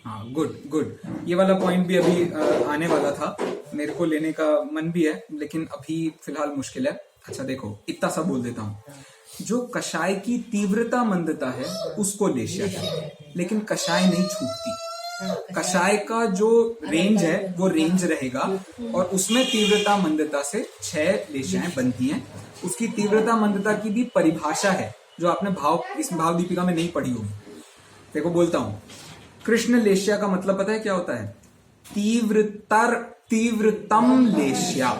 हाँ, गुड। ये वाला पॉइंट भी अभी आने वाला था, मेरे को लेने का मन भी है, लेकिन अभी फिलहाल मुश्किल है। अच्छा देखो, इतना सा बोल देता हूँ, जो कषाय की तीव्रता मंदता है उसको लेशिया कहते हैं, लेकिन कषाय नहीं छूटती। कषाय का जो रेंज है वो रेंज रहेगा, और उसमें तीव्रता मंदता से 6 लेशियाएं बनती हैं। उसकी तीव्रता मंदता की भी परिभाषा है, जो आपने इस भाव दीपिका में नहीं पढ़ी होगी। देखो बोलता हूं, कृष्ण लेशिया का मतलब पता है क्या होता है? तीव्रतम लेशिया।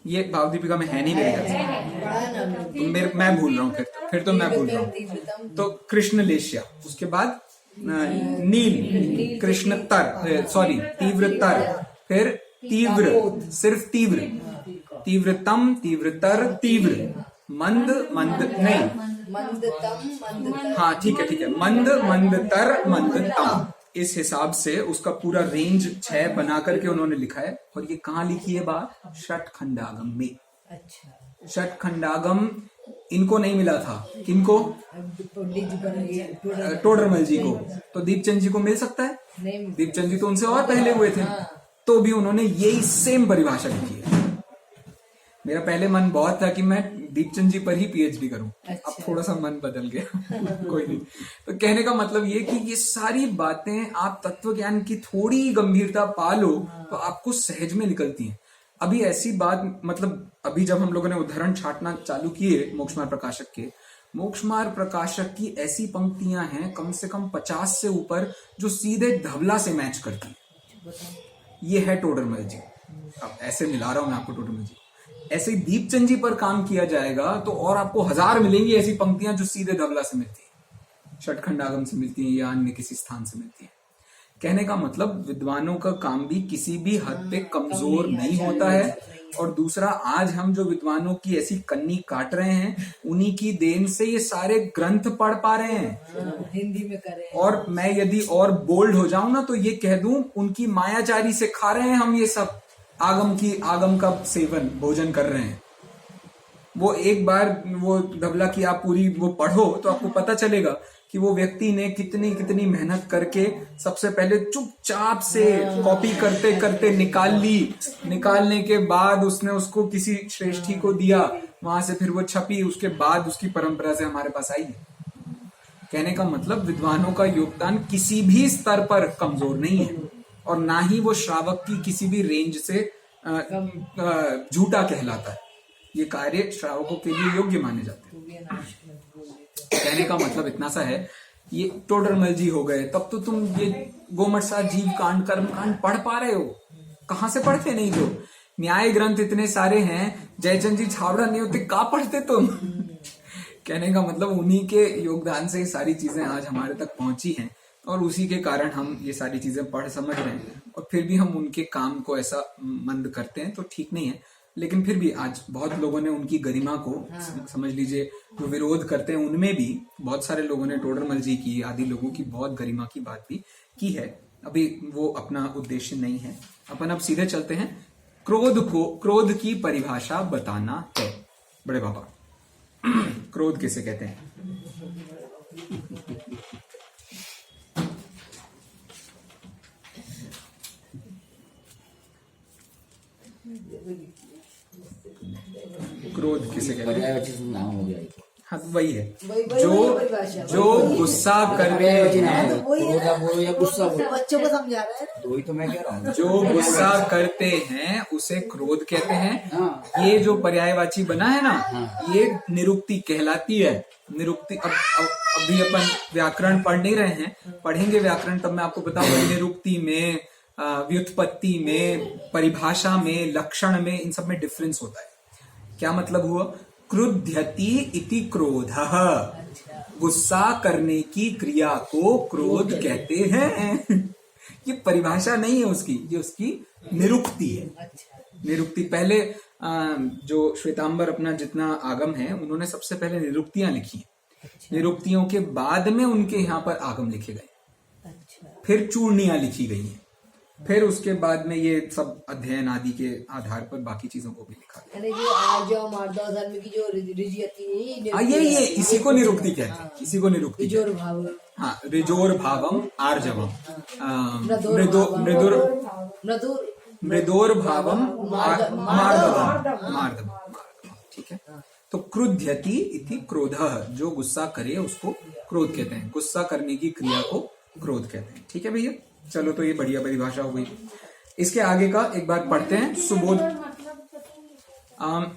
ये भाव दीपिका में है नहीं मेरे ख्याल से, मैं भूल रहा हूँ, फिर तो मैं भूल रहा हूँ। तो कृष्ण लेशिया, उसके बाद नील, कृष्णतर, सॉरी तीव्रतर, फिर तीव्र, सिर्फ तीव्र, तीव्रतम, तीव्रतर, तीव्र, मंद नहीं, मंदतम, हाँ ठीक है, मंद, मंदतर, मंदतम। इस हिसाब से उसका पूरा रेंज 6 बना करके उन्होंने लिखा है। और ये कहाँ लिखी है बात? षटखंडागम में। अच्छा, षटखंडागम इनको नहीं मिला था, किनको? टोडरमल जी को। तो दीपचंद जी को मिल सकता है? दीपचंद जी तो उनसे और पहले हुए थे, तो भी उन्होंने यही सेम परिभाषा लिखी है। मेरा पहले मन बहुत था कि मैं दीपचंद जी पर ही पीएचडी करूं। अब थोड़ा सा मन बदल गया। कोई नहीं। तो कहने का मतलब ये कि ये सारी बातें आप तत्व ज्ञान की थोड़ी गंभीरता पालो तो आपको सहज में निकलती हैं। अभी ऐसी बात, मतलब अभी जब हम लोगों ने उदाहरण छांटना चालू किए मोक्षमार्ग प्रकाशक के, मोक्षमार्ग प्रकाशक की ऐसी पंक्तियां हैं कम से कम 50 से ऊपर जो सीधे धवला से मैच करती है। ये है टोडरमल जी। अब ऐसे मिला रहा हूं मैं आपको टोडरमल जी। ऐसे ही दीपचंद जी पर काम किया जाएगा तो और आपको 1000 मिलेंगी ऐसी पंक्तियां जो सीधे धवला से मिलती है, षटखंडागम से मिलती है या अन्य किसी स्थान से मिलती है। कहने का मतलब विद्वानों का काम भी किसी भी हद पे कमजोर नहीं होता है। और दूसरा, आज हम जो विद्वानों की ऐसी कन्नी काट रहे हैं उन्हीं की देन से ये सारे ग्रंथ पढ़ पा रहे हैं, हिंदी में करें। और मैं यदि और बोल्ड हो जाऊं ना तो ये कह दूं उनकी मायाचारी से खा रहे हैं हम ये सब आगम का सेवन भोजन कर रहे हैं। वो एक बार वो धवला की आप पूरी वो पढ़ो तो आपको पता चलेगा कि वो व्यक्ति ने कितनी मेहनत करके सबसे पहले चुपचाप से कॉपी करते करते निकाल ली। निकालने के बाद उसने उसको किसी श्रेष्ठी को दिया, वहां से फिर वो छपी, उसके बाद उसकी परंपरा से हमारे पास आई। कहने का मतलब विद्वानों का योगदान किसी भी स्तर पर कमजोर नहीं है, और ना ही वो श्रावक की किसी भी रेंज से झूठा कहलाता है। ये कार्य श्रावकों के लिए योग्य माने जाते हैं। कहने का मतलब इतना सा है, ये टोडरमल जी हो गए, तब तो तुम ये गोमटसा जीव कांड कर्म कांड पढ़ पा रहे हो। कहां से पढ़ते नहीं जो न्याय ग्रंथ इतने सारे हैं, जयचंद जी छावड़ा नहीं होते कहाँ पढ़ते तुम। कहने का मतलब उन्हीं के योगदान से ये सारी चीजें आज हमारे तक पहुंची हैं, और उसी के कारण हम ये सारी चीजें पढ़ समझ रहे हैं। और फिर भी हम उनके काम को ऐसा मंद करते हैं तो ठीक नहीं है। लेकिन फिर भी आज बहुत लोगों ने उनकी गरिमा को समझ लीजिए, जो विरोध करते हैं उनमें भी बहुत सारे लोगों ने टोडरमल जी की आदि लोगों की बहुत गरिमा की बात भी की है। अभी वो अपना उद्देश्य नहीं है। अपन अब सीधे चलते हैं, क्रोध की परिभाषा बताना है बड़े बाबा। क्रोध किसे कहते हैं? क्रोध किसे कहते हैं? पर्यायवाची नाम हो गया। हाँ तो वही है, वही जो गुस्सा करते हैं, क्रोधा बोलो या गुस्सा बोलो, बच्चों को समझा रहे हैं। वही तो मैं कह रहा हूँ। जो गुस्सा करते हैं उसे क्रोध कहते हैं। ये जो पर्यायवाची बना है ना, ये निरुक्ति कहलाती है। निरुक्ति अभी अपन व्याकरण पढ़ नहीं रहे हैं, पढ़ेंगे व्याकरण तब मैं आपको बताऊंगा। निरुक्ति में, व्युत्पत्ति में, परिभाषा में, लक्षण में, इन सब में डिफरेंस होता है। क्या मतलब हुआ? क्रुध्यति इति क्रोधः, गुस्सा करने की क्रिया को क्रोध कहते हैं। ये परिभाषा नहीं है उसकी, ये उसकी निरुक्ति है। निरुक्ति पहले जो श्वेतांबर अपना जितना आगम है, उन्होंने सबसे पहले निरुक्तियां लिखी। निरुक्तियों के बाद में उनके यहाँ पर आगम लिखे गए, फिर चूर्णियां लिखी गई हैं, फिर उसके बाद में ये सब अध्ययन आदि के आधार पर बाकी चीजों को भी लिखा गया। जो आर्जव मार्दव धर्म की जो रिजियती है, ये इसी को निरुक्ति कहते हैं। इसी को निरुक्ति रिजोर भाव, हाँ, रिजोर भावम आर्जवम, मृदोर भावम मार्दवम। ठीक है। तो क्रुध्यति इति क्रोधः, जो गुस्सा करे उसको क्रोध कहते हैं। गुस्सा करने की क्रिया को क्रोध कहते हैं। ठीक है भैया, चलो तो ये बढ़िया परिभाषा हो गई। इसके आगे का एक बार पढ़ते हैं। सुबोध।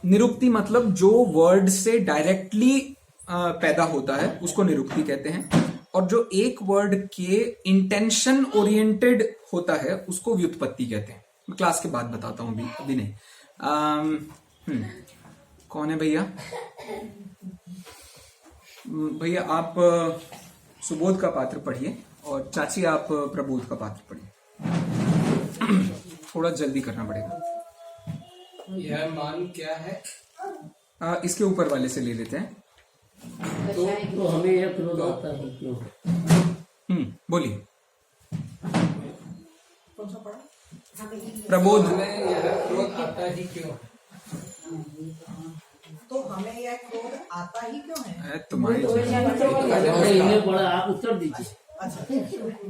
निरुक्ति मतलब जो वर्ड से डायरेक्टली पैदा होता है उसको निरुक्ति कहते हैं, और जो एक वर्ड के इंटेंशन ओरिएंटेड होता है उसको व्युत्पत्ति कहते हैं। मैं क्लास के बाद बताता हूं, अभी नहीं। कौन है भैया? भैया आप सुबोध का पात्र पढ़िए, और चाची आप प्रबोध का पात्र पढ़िए। थोड़ा जल्दी करना पड़ेगा। यह मान क्या है? इसके ऊपर वाले से ले लेते हैं। तो हमें यह क्रोध आता है क्यों? बोलिए। प्रबोध। हमें यह क्रोध आता ही क्यों? तो हमें यह क्रोध आता ही क्यों है? तुम्हारी इन्हें बड़ा आप उत्तर दीजिए। अच्छा,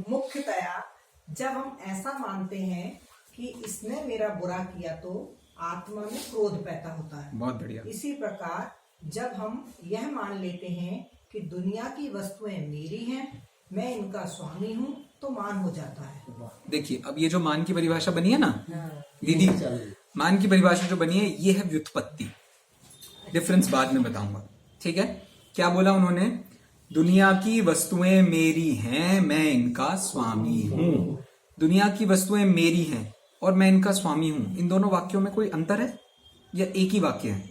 मुख्यतया जब हम ऐसा मानते हैं कि इसने मेरा बुरा किया तो आत्मा में क्रोध पैदा होता है। बहुत बढ़िया। इसी प्रकार जब हम यह मान लेते हैं कि दुनिया की वस्तुएं मेरी हैं, मैं इनका स्वामी हूँ, तो मान हो जाता है। देखिए अब ये जो मान की परिभाषा बनी है ना दीदी, मान की परिभाषा जो बनी है ये है व्युत्पत्ति। डिफरेंस बाद में बताऊंगा, ठीक है। क्या बोला उन्होंने? दुनिया की वस्तुएं मेरी हैं, मैं इनका स्वामी हूं। दुनिया की वस्तुएं मेरी हैं और मैं इनका स्वामी हूं, इन दोनों वाक्यों में कोई अंतर है या एक ही वाक्य है?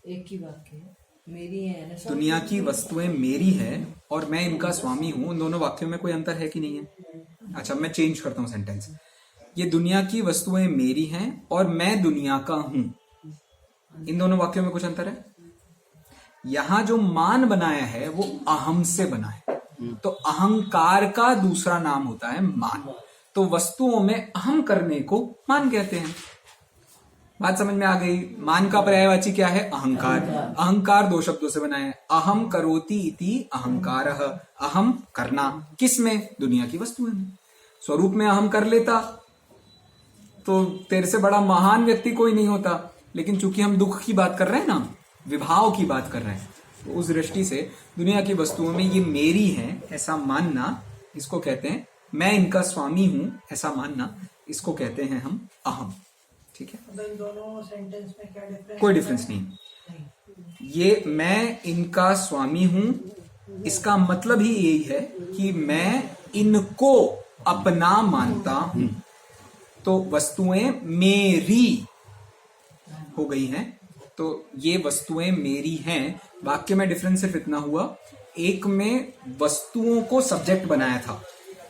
एक ही वाक्य है, मेरी है ना। दुनिया की वस्तुएं मेरी हैं और मैं इनका स्वामी हूं, इन दोनों वाक्यों में कोई अंतर है कि नहीं है? अच्छा मैं चेंज करता हूं सेंटेंस। ये दुनिया की वस्तुएं मेरी हैं और मैं दुनिया का हूं, इन दोनों वाक्यों में कुछ अंतर है? यहां जो मान बनाया है वो अहम से बना है, तो अहंकार का दूसरा नाम होता है मान। तो वस्तुओं में अहम करने को मान कहते हैं। बात समझ में आ गई? मान का पर्यायवाची क्या है? अहंकार। अहंकार दो शब्दों से बना है, अहम करोति इति अहंकारः। अहम करना किसमें? दुनिया की वस्तुएं में। स्वरूप में अहम कर लेता तो तेरे से बड़ा महान व्यक्ति कोई नहीं होता, लेकिन चूंकि हम दुख की बात कर रहे हैं ना, विभाव की बात कर रहे हैं, तो उस दृष्टि से दुनिया की वस्तुओं में ये मेरी है ऐसा मानना, इसको कहते हैं मैं इनका स्वामी हूं ऐसा मानना, इसको कहते हैं हम अहम। ठीक है, इन दोनों सेंटेंस में क्या डिफरेंस? कोई डिफरेंस नहीं। ये मैं इनका स्वामी हूं, इसका मतलब ही यही है कि मैं इनको अपना मानता हूं, तो वस्तुएं मेरी हो गई हैं, तो ये वस्तुएं मेरी हैं। वाक्य में डिफरेंस सिर्फ इतना हुआ, एक में वस्तुओं को सब्जेक्ट बनाया था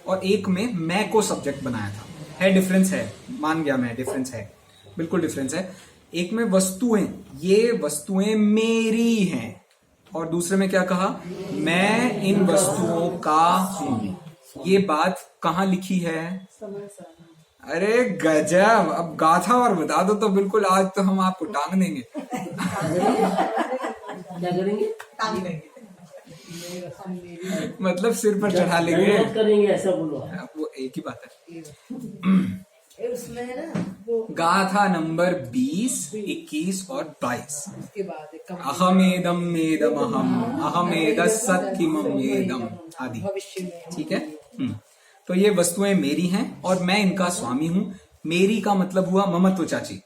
और एक में मैं को सब्जेक्ट बनाया था। है डिफरेंस है, मान गया मैं, डिफरेंस है, बिल्कुल डिफरेंस है। एक में वस्तुएं, ये वस्तुएं मेरी हैं, और दूसरे में क्या कहा? मैं इन वस्तुओं का हूं। ये बात कहाँ लिखी है? अरे गजब, अब गाथा और बता दो तो बिल्कुल आज तो हम आपको टांग देंगे। क्या करेंगे? टांग देंगे, मतलब सिर पर चढ़ा लेंगे, करेंगे, ऐसा बोलो। वो एक ही बात है। उसमें है ना वो, गाथा नंबर 20, 21 और 22। उसके बाद एक अहमेदम मेदम अहम, अहमेदस सत्किमम एदम आदि। भविष्य में, ठीक है। तो ये वस्तुएं मेरी हैं और मैं इनका स्वामी हूं। मेरी का मतलब हुआ ममत्व चाची,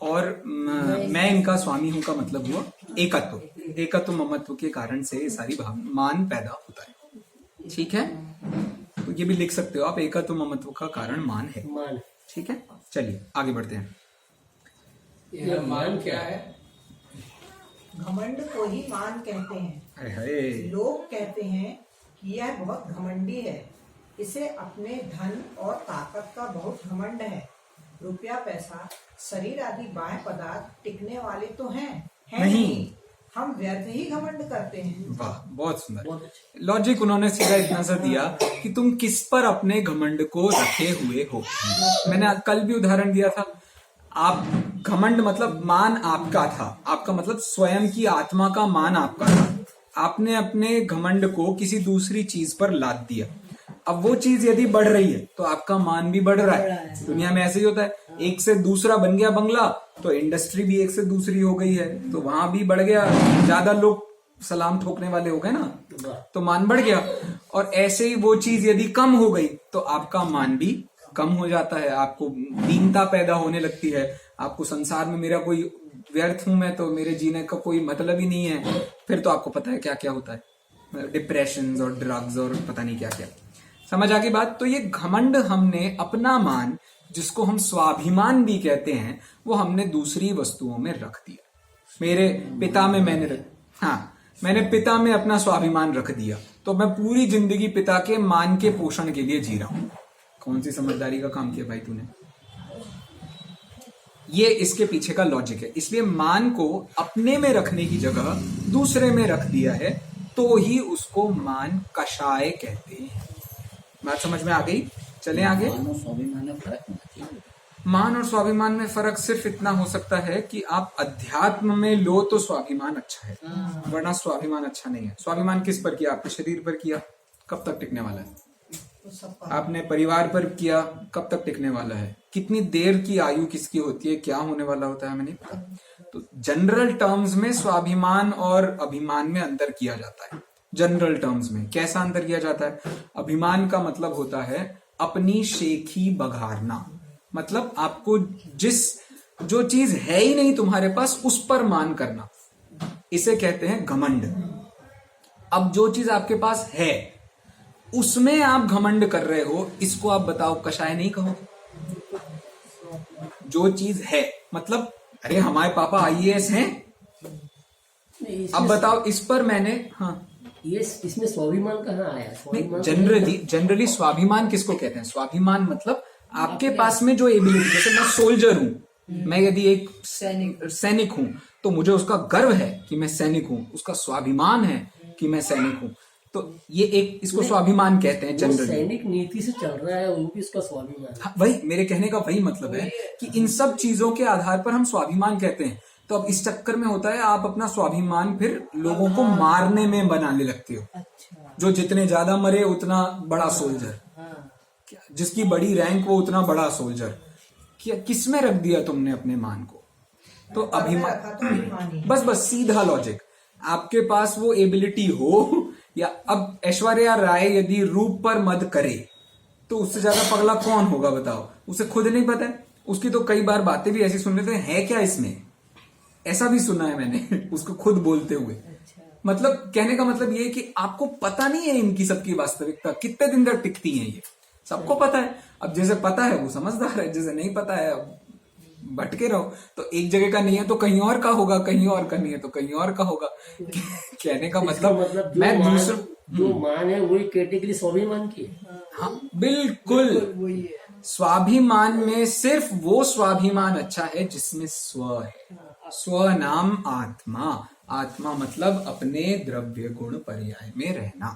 और मैं इनका स्वामी हूं का मतलब हुआ एकत्व। एकत्व ममत्व के कारण से सारी मान पैदा होता है। ठीक है, तो ये भी लिख सकते हो आप, एकत्व ममत्व का कारण मान है। मान, ठीक है, चलिए आगे बढ़ते हैं। यह मान क्या है? घमंड को ही मान कहते हैं। अरे हाय, लोग कहते हैं कि यह बहुत घमंडी है, इसे अपने धन और ताकत का बहुत घमंड है। रुपया पैसा शरीर आदि बाह्य पदार्थ टिकने वाले तो हैं नहीं, हम व्यर्थ ही घमंड करते हैं। वाह, बहुत सुंदर लॉजिक उन्होंने सीधा इतना सा दिया कि तुम किस पर अपने घमंड को रखे हुए हो। मैंने कल भी उदाहरण दिया था, आप घमंड मतलब मान आपका था, आपका मतलब स्वयं की आत्मा का मान आपका था, आपने अपने घमंड को किसी दूसरी चीज पर लाद दिया। अब वो चीज यदि बढ़ रही है तो आपका मान भी बढ़ रहा है। दुनिया में ऐसे ही होता है, एक से दूसरा बन गया बंगला तो इंडस्ट्री भी एक से दूसरी हो गई है, तो वहां भी बढ़ गया, ज्यादा लोग सलाम ठोकने वाले हो गए ना, तो मान बढ़ गया। और ऐसे ही वो चीज यदि कम हो गई तो आपका मान भी कम हो जाता है, आपको दीनता पैदा होने लगती है, आपको संसार में मेरा कोई व्यर्थ हूं मैं, तो मेरे जीने का कोई मतलब ही नहीं है। फिर तो आपको पता है क्या क्या होता है, डिप्रेशन और ड्रग्स और पता नहीं क्या क्या। समझ आ गई बात? तो ये घमंड, हमने अपना मान, जिसको हम स्वाभिमान भी कहते हैं, वो हमने दूसरी वस्तुओं में रख दिया। मेरे पिता में मैंने पिता में अपना स्वाभिमान रख दिया, तो मैं पूरी जिंदगी पिता के मान के पोषण के लिए जी रहा हूं। कौन सी समझदारी का काम किया भाई तूने? ये इसके पीछे का लॉजिक है। इसलिए मान को अपने में रखने की जगह दूसरे में रख दिया है, तो ही उसको मान कषाय कहते हैं। बात समझ में आ गई? चलें आगे। मान और स्वाभिमान में फर्क होना चाहिए। मान और स्वाभिमान में फर्क सिर्फ इतना हो सकता है कि आप अध्यात्म में लो तो स्वाभिमान अच्छा है, वरना स्वाभिमान अच्छा नहीं है। स्वाभिमान किस पर किया? आपके शरीर पर किया, कब तक टिकने वाला है? आपने परिवार पर किया, कब तक टिकने वाला है? कितनी देर की आयु किसकी होती है, क्या होने वाला होता है, हमें नहीं पता। तो जनरल टर्म्स में स्वाभिमान और अभिमान में अंतर किया जाता है। जनरल टर्म्स में कैसा अंतर किया जाता है? अभिमान का मतलब होता है अपनी शेखी बघारना, मतलब आपको जो चीज है ही नहीं तुम्हारे पास उस पर मान करना, इसे कहते हैं घमंड। अब जो चीज आपके पास है उसमें आप घमंड कर रहे हो, इसको आप बताओ कषाय नहीं कहोगे? जो चीज है मतलब अरे हमारे पापा आईएएस हैं, अब बताओ इस पर मैंने, हाँ ये इसमें स्वाभिमान कहाँ आया? स्वाभिमान जनरली स्वाभिमान किसको कहते हैं? स्वाभिमान मतलब आपके पास में जो एबिलिटी, जैसे मैं सोल्जर हूं, मैं यदि एक सैनिक हूं तो मुझे उसका गर्व है कि मैं सैनिक हूं, उसका स्वाभिमान है कि मैं सैनिक हूं, तो ये एक इसको स्वाभिमान कहते हैं जनरली। सैनिक नीति से चल रहा है, वो भी इसका स्वाभिमान। हाँ, वही मेरे कहने का वही मतलब है कि इन सब चीजों के आधार पर हम स्वाभिमान कहते हैं। तो अब इस चक्कर में होता है आप अपना स्वाभिमान फिर लोगों को मारने में बनाने लगते हो। जो जितने ज्यादा मरे उतना बड़ा सोल्जर, जिसकी बड़ी रैंक वो उतना बड़ा सोल्जर। किस में रख दिया तुमने अपने मान को? तो अभिमान, बस सीधा लॉजिक। आपके पास वो एबिलिटी हो, या अब ऐश्वर्या राय यदि रूप पर मद करे तो उससे ज्यादा पगला कौन होगा बताओ? उसे खुद नहीं पता है। उसकी तो कई बार बातें भी ऐसी सुन लेते हैं, है क्या इसमें, ऐसा भी सुना है मैंने उसको खुद बोलते हुए। मतलब कहने का मतलब ये है कि आपको पता नहीं है इनकी सबकी वास्तविकता कितने दिन तक टिकती है, ये सबको पता है। अब जैसे पता है वो समझदार है, जैसे नहीं पता है अब भटके रहो। तो एक जगह का नहीं है तो कहीं और का होगा, कहीं और का नहीं है तो कहीं और का होगा। कहने का मतलब मैं दूसरा जो मान है वही कैटेगरी स्वाभिमान की है। हाँ बिल्कुल, स्वाभिमान में सिर्फ वो स्वाभिमान अच्छा है जिसमें स्व है। स्व नाम आत्मा, आत्मा मतलब अपने द्रव्य गुण पर्याय में रहना,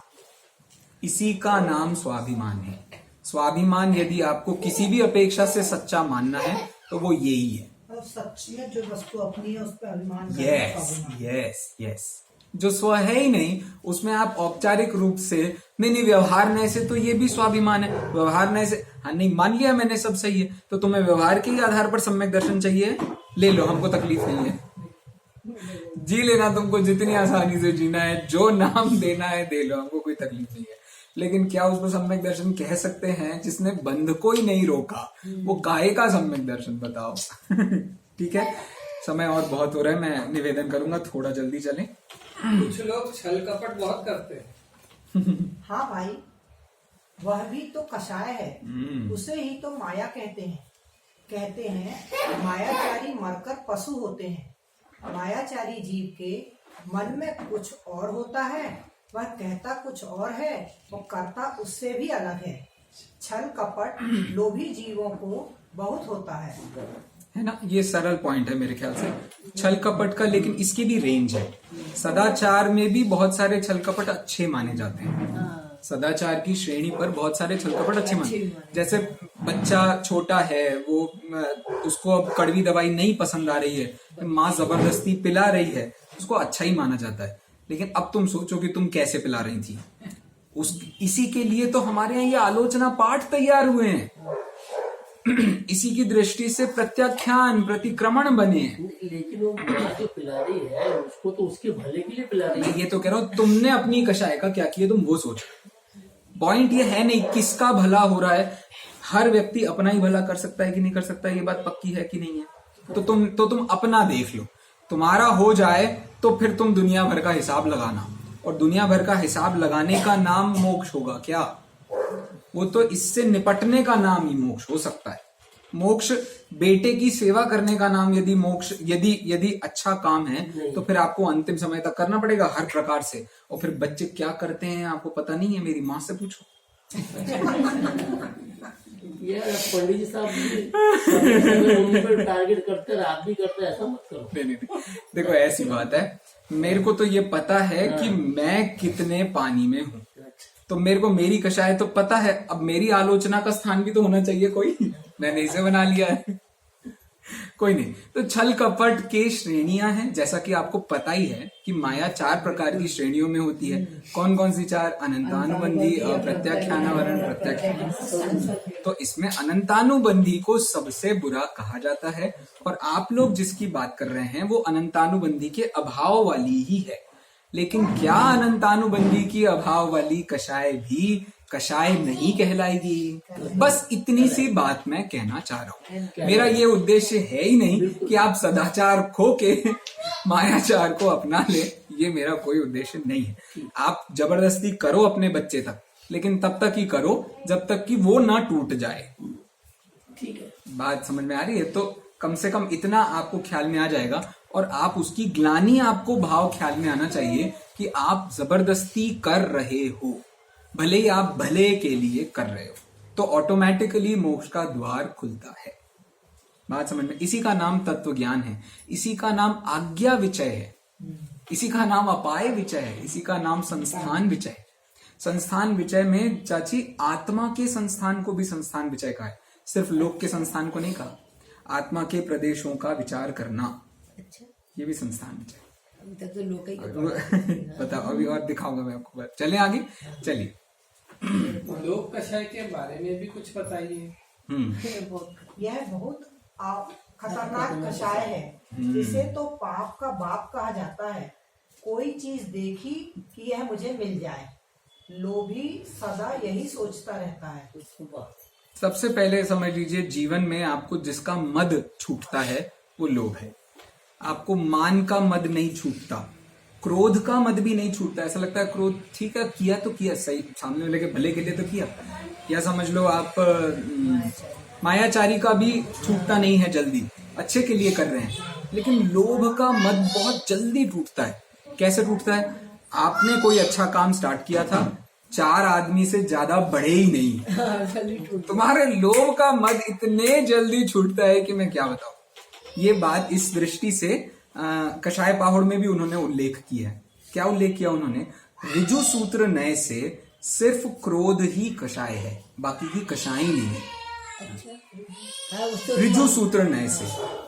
इसी का नाम स्वाभिमान है। स्वाभिमान यदि आपको किसी भी अपेक्षा से सच्चा मानना है तो वो यही है। और सच्ची में जो वस्तु अपनी है उस पर अभिमान करना यस यस यस। जो स्व है ही नहीं उसमें आप औपचारिक रूप से नहीं व्यवहार नए से, तो ये भी स्वाभिमान है। व्यवहार नए से, हाँ नहीं मान लिया मैंने सब सही है, तो तुम्हें व्यवहार के ही आधार पर सम्यक दर्शन चाहिए, ले लो, हमको तकलीफ नहीं है। जी लेना तुमको जितनी आसानी से जीना है, जो नाम देना है दे लो, हमको कोई तकलीफ नहीं है। लेकिन क्या उसको सम्यक दर्शन कह सकते हैं जिसने बंध को ही नहीं रोका? वो काहे का सम्यक दर्शन बताओ। ठीक है, समय और बहुत हो रहा है, मैं निवेदन करूंगा थोड़ा जल्दी चलें। कुछ लोग छल कपट बहुत करते हैं। हाँ भाई, वह भी तो कषाय है, उसे ही तो माया कहते हैं मायाचारी मरकर पशु होते हैं। मायाचारी जीव के मन में कुछ और होता है, वह कहता कुछ और है, वो करता उससे भी अलग है। छल कपट लोभी जीवों को बहुत होता है ना। ये सरल पॉइंट है मेरे ख्याल से छल कपट का, लेकिन इसकी भी रेंज है। सदाचार में भी बहुत सारे छल कपट अच्छे माने जाते हैं। सदाचार की श्रेणी पर बहुत सारे छल कपट अच्छे माने, जैसे बच्चा छोटा है, वो उसको अब कड़वी दवाई नहीं पसंद आ रही है, माँ जबरदस्ती पिला रही है, उसको अच्छा ही माना जाता है। लेकिन अब तुम सोचो कि तुम कैसे पिला रही थी, इसी के लिए तो हमारे यहाँ ये आलोचना पाठ तैयार हुए हैं। इसी की दृष्टि से प्रत्याख्यान प्रतिक्रमण बने। लेकिन वो माँ जो पिला रही है उसको तो उसके भले के लिए पिला रही है। ये तो कह रहा हूं, तुमने अपनी कषाय का क्या किया तुम वो सोचो। पॉइंट ये है नहीं किसका भला हो रहा है, हर व्यक्ति अपना ही भला कर सकता है कि नहीं कर सकता, ये बात पक्की है कि नहीं है। तो तुम अपना देख लो, तुम्हारा हो जाए तो फिर तुम दुनिया भर का हिसाब लगाना, और दुनिया भर का हिसाब लगाने का नाम मोक्ष होगा क्या? वो तो इससे निपटने का नाम ही मोक्ष हो सकता है। मोक्ष बेटे की सेवा करने का नाम यदि मोक्ष, यदि अच्छा काम है तो फिर आपको अंतिम समय तक करना पड़ेगा हर प्रकार से। और फिर बच्चे क्या करते हैं आपको पता नहीं है, मेरी माँ से पूछो। यार पंडित जी साहब टारगेट करते हैं, आप भी करते हैं, ऐसा मत करो। नहीं, देखो ऐसी बात है, मेरे को तो ये पता है कि मैं कितने पानी में हूँ, तो मेरे को मेरी कषाय तो पता है। अब मेरी आलोचना का स्थान भी तो होना चाहिए कोई, मैंने इसे बना लिया है। कोई नहीं। तो छल कपट के श्रेणियां हैं, जैसा कि आपको पता ही है कि माया 4 प्रकार की श्रेणियों में होती है। कौन कौन सी 4? अनंतानुबंधी, अप्रत्याख्यानावरण, प्रत्याख्यान। तो इसमें अनंतानुबंधी को सबसे बुरा कहा जाता है, और आप लोग जिसकी बात कर रहे हैं वो अनंतानुबंधी के अभाव वाली ही है। लेकिन क्या अनंतानुबंधी की अभाव वाली कषाय भी कषाय नहीं कहलाएगी? बस इतनी सी बात मैं कहना चाह रहा हूँ। मेरा ये उद्देश्य है ही नहीं कि आप सदाचार खो के मायाचार को अपना ले, ये मेरा कोई उद्देश्य नहीं है। आप जबरदस्ती करो अपने बच्चे तक, लेकिन तब तक ही करो जब तक कि वो ना टूट जाए। ठीक है, बात समझ में आ रही है? तो कम से कम इतना आपको ख्याल में आ जाएगा, और आप उसकी ग्लानि आपको भाव ख्याल में आना चाहिए कि आप जबरदस्ती कर रहे हो, भले ही आप भले के लिए कर रहे हो, तो ऑटोमेटिकली मोक्ष का द्वार खुलता है। बात समझ में? इसी का नाम तत्व ज्ञान है, इसी का नाम आज्ञा विचय है, इसी का नाम अपाय विचय है, इसी का नाम संस्थान विचय है। संस्थान विचय में चाची आत्मा के संस्थान को भी संस्थान विचय कहा है, सिर्फ लोक के संस्थान को नहीं कहा। आत्मा के प्रदेशों का विचार करना, अच्छा, ये भी संस्थान विचय। अभी तक तो लोग ही बताओ, अभी और दिखाऊंगा मैं आपको। चलें आगे, चलिए। लोक कषाय के बारे में भी कुछ बताइए। यह बहुत खतरनाक कषाय है। इसे तो पाप का बाप कहा जाता है। कोई चीज देखी कि यह मुझे मिल जाए, लोभी सदा यही सोचता रहता है। सबसे पहले समझ लीजिए, जीवन में आपको जिसका मद छूटता है वो लोभ है। आपको मान का मद नहीं छूटता, क्रोध का मद भी नहीं छूटता। ऐसा लगता है क्रोध ठीक है, किया तो किया, सही, सामने वाले के भले के लिए तो किया। या समझ लो आप मायाचारी का भी छूटता नहीं है जल्दी, अच्छे के लिए कर रहे हैं। लेकिन लोभ का मद बहुत जल्दी टूटता है। कैसे टूटता है? आपने कोई अच्छा काम स्टार्ट किया था, 4 आदमी से ज्यादा बढ़े ही नहीं, तुम्हारे लोभ का मद इतने जल्दी छूटता है कि मैं क्या बताऊं। ये बात इस दृष्टि से कषाय पाहुड़ में भी उन्होंने उल्लेख किया है। क्या उल्लेख किया उन्होंने? ऋजु सूत्र नय से सिर्फ क्रोध ही कषाय है, बाकी की कषाय नहीं है। ऋजु सूत्र नय से,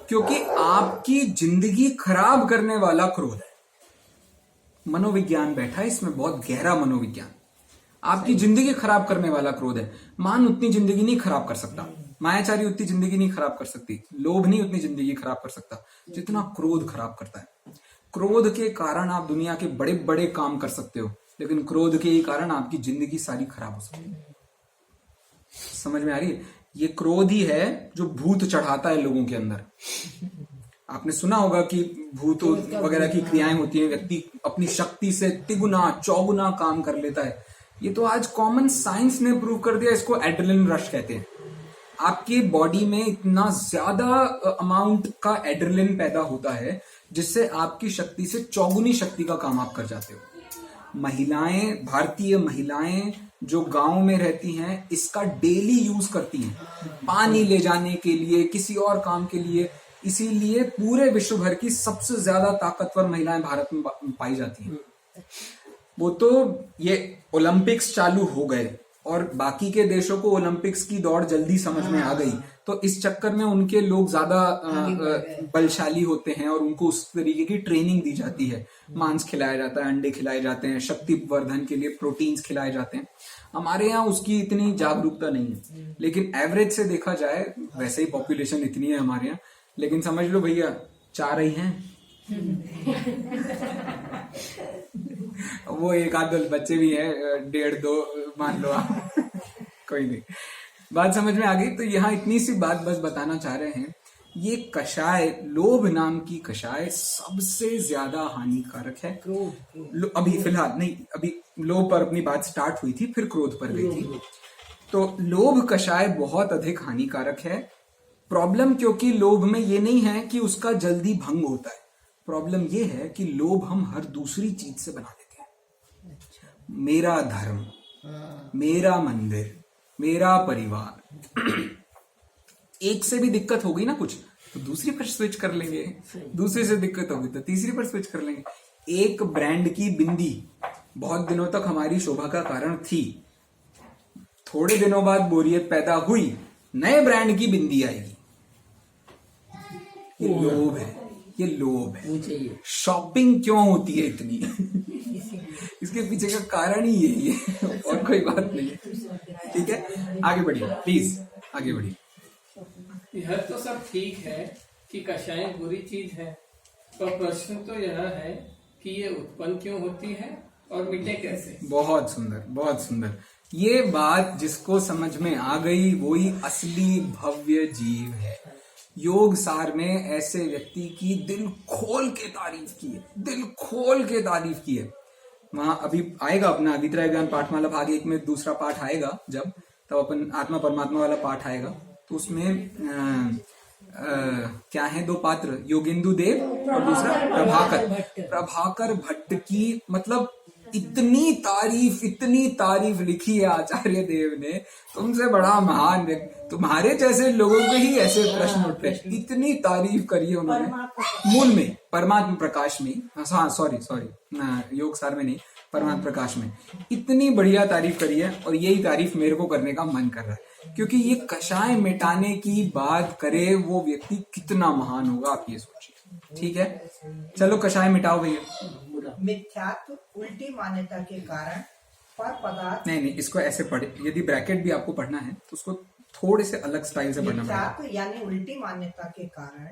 क्योंकि आपकी जिंदगी खराब करने वाला क्रोध है। मनोविज्ञान बैठा है इसमें, बहुत गहरा मनोविज्ञान। आपकी जिंदगी खराब करने वाला क्रोध है। मान उतनी जिंदगी नहीं खराब कर सकता, मायाचारी उतनी जिंदगी नहीं खराब कर सकती, लोभ नहीं उतनी जिंदगी खराब कर सकता जितना क्रोध खराब करता है। क्रोध के कारण आप दुनिया के बड़े बड़े काम कर सकते हो, लेकिन क्रोध के ही कारण आपकी जिंदगी सारी खराब हो सकती है। समझ में आ रही है? ये क्रोध ही है जो भूत चढ़ाता है लोगों के अंदर। आपने सुना होगा कि भूत वगैरह की क्रियाएं होती हैं, व्यक्ति अपनी शक्ति से तिगुना चौगुना काम कर लेता है। ये तो आज कॉमन साइंस ने प्रूव कर दिया, इसको एड्रेनलिन रश कहते हैं। आपकी बॉडी में इतना ज्यादा अमाउंट का एड्रेनलिन पैदा होता है जिससे आपकी शक्ति से चौगुनी शक्ति का काम आप कर जाते हो। महिलाएं, भारतीय महिलाएं जो गांव में रहती हैं, इसका डेली यूज करती हैं, पानी ले जाने के लिए, किसी और काम के लिए। इसीलिए पूरे विश्व भर की सबसे ज्यादा ताकतवर महिलाएं भारत में पाई जाती हैं। वो तो ये ओलंपिक्स चालू हो गए और बाकी के देशों को ओलंपिक्स की दौड़ जल्दी समझ में आ गई, तो इस चक्कर में उनके लोग ज्यादा बलशाली होते हैं और उनको उस तरीके की ट्रेनिंग दी जाती है। मांस खिलाया जाता है, अंडे खिलाए जाते हैं, शक्ति वर्धन के लिए प्रोटीन्स खिलाए जाते हैं। हमारे यहाँ उसकी इतनी जागरूकता नहीं है, लेकिन एवरेज से देखा जाए वैसे ही पॉपुलेशन इतनी है हमारे यहाँ। लेकिन समझ लो भैया, 4 ही हैं। वो एक आध बच्चे भी हैं, 1.5-2 मान लो आप। कोई नहीं, बात समझ में आ गई। तो यहाँ इतनी सी बात बस बताना चाह रहे हैं, ये कषाय, लोभ नाम की कषाय सबसे ज्यादा हानिकारक है। अभी फिलहाल नहीं, अभी लोभ पर अपनी बात स्टार्ट हुई थी, फिर क्रोध पर गई थी। तो लोभ कषाय बहुत अधिक हानिकारक है। प्रॉब्लम क्योंकि लोभ में ये नहीं है कि उसका जल्दी भंग होता है, प्रॉब्लम ये है कि लोभ हम हर दूसरी चीज से बना देते हैं। मेरा धर्म, मेरा मंदिर, मेरा परिवार, एक से भी दिक्कत हो गई ना कुछ तो दूसरी पर स्विच कर लेंगे, दूसरी से दिक्कत होगी तो तीसरी पर स्विच कर लेंगे। एक ब्रांड की बिंदी बहुत दिनों तक हमारी शोभा का कारण थी, थोड़े दिनों बाद बोरियत पैदा हुई, नए ब्रांड की बिंदी आएगी, ये लोभ है, ये लोभ है। वो चाहिए। शॉपिंग क्यों होती है इतनी? इसके पीछे का कारण ही यही है और कोई बात नहीं है। ठीक है, आगे बढ़िए प्लीज, आगे बढ़िए। यह तो सब ठीक है कि कषाय बुरी चीज है, पर प्रश्न तो यह है कि ये उत्पन्न क्यों होती है और मिटे कैसे। बहुत सुंदर, बहुत सुंदर। ये बात जिसको समझ में आ गई वही असली भव्य जीव है। योग सार में ऐसे व्यक्ति की दिल खोल के तारीफ की है, दिल खोल के तारीफ की है। वहां अभी आएगा अपना अभित्रय ज्ञान पाठमाला भाग 1 में दूसरा पाठ आएगा, जब तब अपन आत्मा परमात्मा वाला पाठ आएगा, तो उसमें क्या है 2 पात्र, योगेंदु देव और दूसरा प्रभाकर भट्ट की मतलब इतनी तारीफ लिखी है आचार्य देव ने, तुमसे बड़ा महान व्यक्ति, तुम्हारे जैसे लोगों के ही ऐसे प्रश्न उठते, इतनी तारीफ करी है उन्होंने मूल में परमात्मा प्रकाश में, हाँ सॉरी योग सार में नहीं, परमात्मा प्रकाश में इतनी बढ़िया तारीफ करी है। और यही तारीफ मेरे को करने का मन कर रहा है, क्योंकि ये कषाय मिटाने की बात करे वो व्यक्ति कितना महान होगा, आप ये सोचिए। ठीक है, चलो कषाय मिटाओ भैया। मिथ्यात्व उल्टी मान्यता के कारण पर पदार्थ, नहीं, इसको ऐसे पढ़े, यदि ब्रैकेट भी आपको पढ़ना है तो उसको थोड़े से अलग स्टाइल से पढ़ना पड़ेगा। मिथ्यात्व यानी उल्टी मान्यता के कारण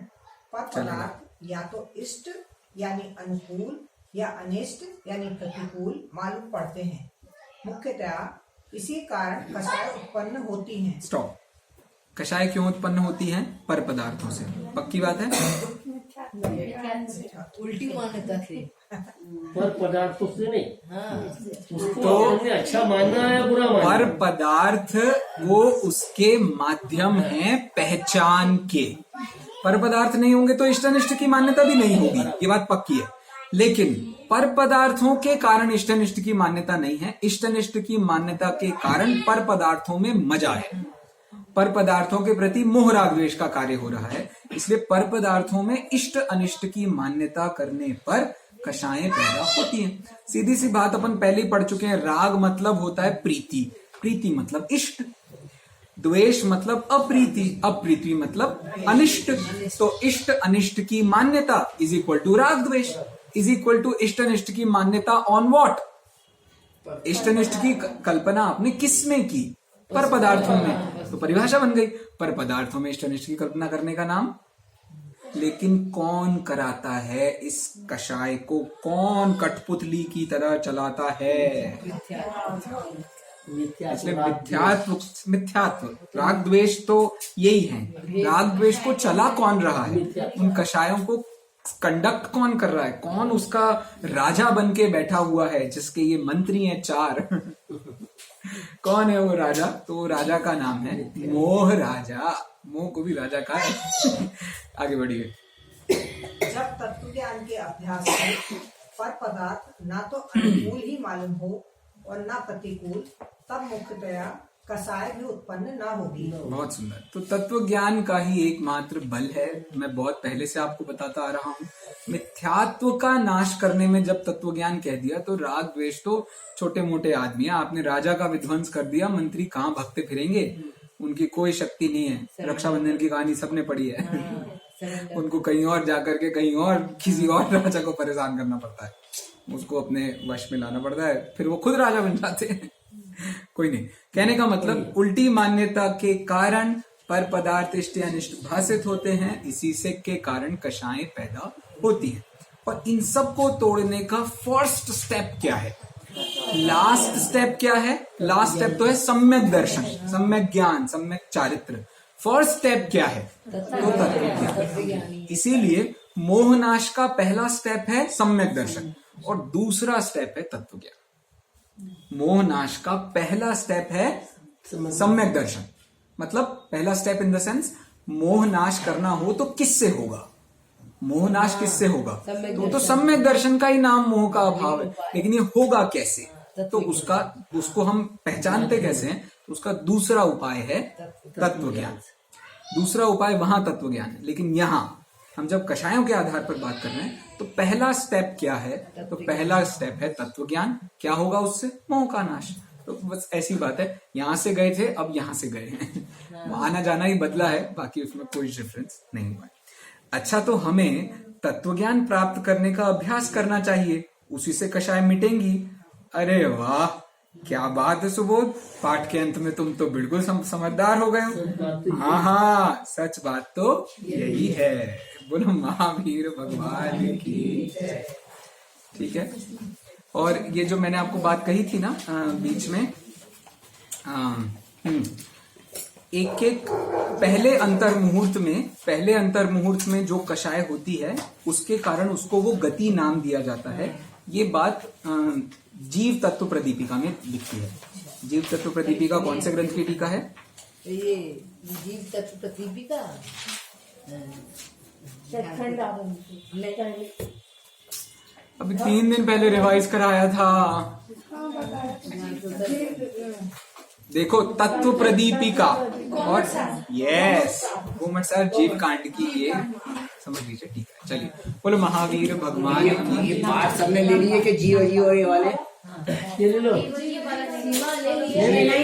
पर पदार्थ या तो इष्ट यानी अनुकूल या अनिष्ट यानी प्रतिकूल मालूम पड़ते हैं। मुख्यतया इसी कारण कषाय उत्पन्न होती हैं। स्टॉप। कषाय क्यों उत्पन्न होती है? पर पदार्थों से। पक्की बात है? उल्टी मान्यता से, पर पदार्थों से नहीं, हाँ। उसको तो हमने अच्छा मानना है बुरा मानना पर है। पदार्थ वो उसके माध्यम हैं पहचान के। पर पदार्थ नहीं होंगे तो इष्ट अनिष्ट की मान्यता भी नहीं होगी, ये बात पक्की है। लेकिन पर पदार्थों के कारण इष्ट अनिष्ट की मान्यता नहीं है, इष्ट अनिष्ट की मान्यता के कारण पर पदार्थों में मजा है, पर पदार्थों के प्रति मोह राग द्वेष का कार्य हो रहा है। इसलिए पर पदार्थों में इष्ट अनिष्ट की मान्यता करने पर कषायें पैदा होती हैं। सीधी सी बात अपन पहले ही पढ़ चुके हैं, राग मतलब होता है प्रीति, प्रीति मतलब इष्ट, द्वेष मतलब अप्रीति, अप्रीति मतलब अनिष्ट। तो इष्ट अनिष्ट की मान्यता इज इक्वल टू राग द्वेष, इज इक्वल टू इष्ट अनिष्ट की मान्यता ऑन व्हाट? इष्ट अनिष्ट की कल्पना आपने किस में की? पर पदार्थों में। तो परिभाषा बन गई, पर पदार्थों में इष्ट अनिष्ट की कल्पना करने का नाम। लेकिन कौन कराता है इस कषाय को? कौन कठपुतली की तरह चलाता है? इसलिए मिथ्यात्व राग द्वेष तो यही है। राग द्वेष को चला कौन रहा है? उन कषायों को कंडक्ट कौन कर रहा है? कौन उसका राजा बन के बैठा हुआ है, जिसके ये मंत्री हैं 4? कौन है वो राजा? तो राजा का नाम है मोह राजा। मोह को भी राजा का है। आगे बढ़िए। जब तत्व ज्ञान के अभ्यास में पर पदार्थ ना तो अनुकूल ही मालूम हो और ना प्रतिकूल, तब मुख्यतया कषाय भी उत्पन्न ना होगी। बहुत सुंदर। तो तत्व ज्ञान का ही एकमात्र बल है। मैं बहुत पहले से आपको बताता आ रहा हूँ, मिथ्यात्व का नाश करने में जब तत्व ज्ञान कह दिया तो राग द्वेष तो छोटे मोटे आदमी है। आपने राजा का विध्वंस कर दिया, मंत्री कहाँ भगते फिरेंगे? उनकी कोई शक्ति नहीं है। रक्षाबंधन की कहानी सबने पढ़ी है। उनको कहीं और जाकर के कहीं और किसी और राजा को परेशान करना पड़ता है, उसको अपने वश में लाना पड़ता है, फिर वो खुद राजा बन जाते हैं। कोई नहीं। कहने का मतलब उल्टी मान्यता के कारण पर पदार्थ इष्ट अनिष्ट भाषित होते हैं, इसी से के कारण कषायें पैदा होती हैं। और इन सब को तोड़ने का फर्स्ट स्टेप क्या है? लास्ट स्टेप क्या है? लास्ट स्टेप तो है सम्यक दर्शन, सम्यक ज्ञान, सम्यक चारित्र। फर्स्ट स्टेप क्या है? तो तत्व ज्ञान। इसीलिए मोहनाश का पहला स्टेप है सम्यक दर्शन और दूसरा स्टेप है तत्व ज्ञान। मोहनाश का पहला स्टेप है सम्यक दर्शन, मतलब पहला स्टेप इन द सेंस मोहनाश करना हो तो किससे होगा? मोहनाश किससे होगा? तो सम्यक दर्शन का ही नाम मोह का अभाव है। लेकिन ये होगा कैसे? तो उसको हम पहचानते कैसे हैं? तो उसका दूसरा उपाय है तत्व ज्ञान। दूसरा उपाय वहां तत्व ज्ञान है, लेकिन यहाँ हम जब कषायों के आधार पर बात कर रहे हैं तो पहला स्टेप क्या है? तो पहला स्टेप है तत्व ज्ञान। क्या होगा उससे? मोह का नाश। तो बस ऐसी बात है। यहां से गए थे, अब यहां से गए हैं। आना जाना ही बदला है, बाकी उसमें कोई डिफरेंस नहीं हुआ है। अच्छा, तो हमें तत्वज्ञान प्राप्त करने का अभ्यास करना चाहिए, उसी से कषाय मिटेंगी। अरे वाह, क्या बात है सुबोध, पाठ के अंत में तुम तो बिल्कुल समझदार हो गए हो। हाँ हाँ, सच बात तो यही है। बोलो महावीर भगवान की। ठीक है। और ये जो मैंने आपको बात कही थी ना बीच में, एक एक पहले अंतर मुहूर्त में जो कषाय होती है उसके कारण उसको वो गति नाम दिया जाता है। ये बात जीव तत्व प्रदीपिका में लिखी है। जीव तत्व प्रदीपिका कौन से ग्रंथ की टीका है? ये जीव तत्व प्रदीपिका अभी 3 दिन पहले रिवाइज कराया था। देखो, तत्व प्रदीपिका और यस कोमट सर जीव कांड की ये समझ लीजिए। ठीक है, चलिए बोलो महावीर भगवान की। ये पाठ सबने ले लिए कि जीव ये वाले ये ले लो। ये वाला नहीं।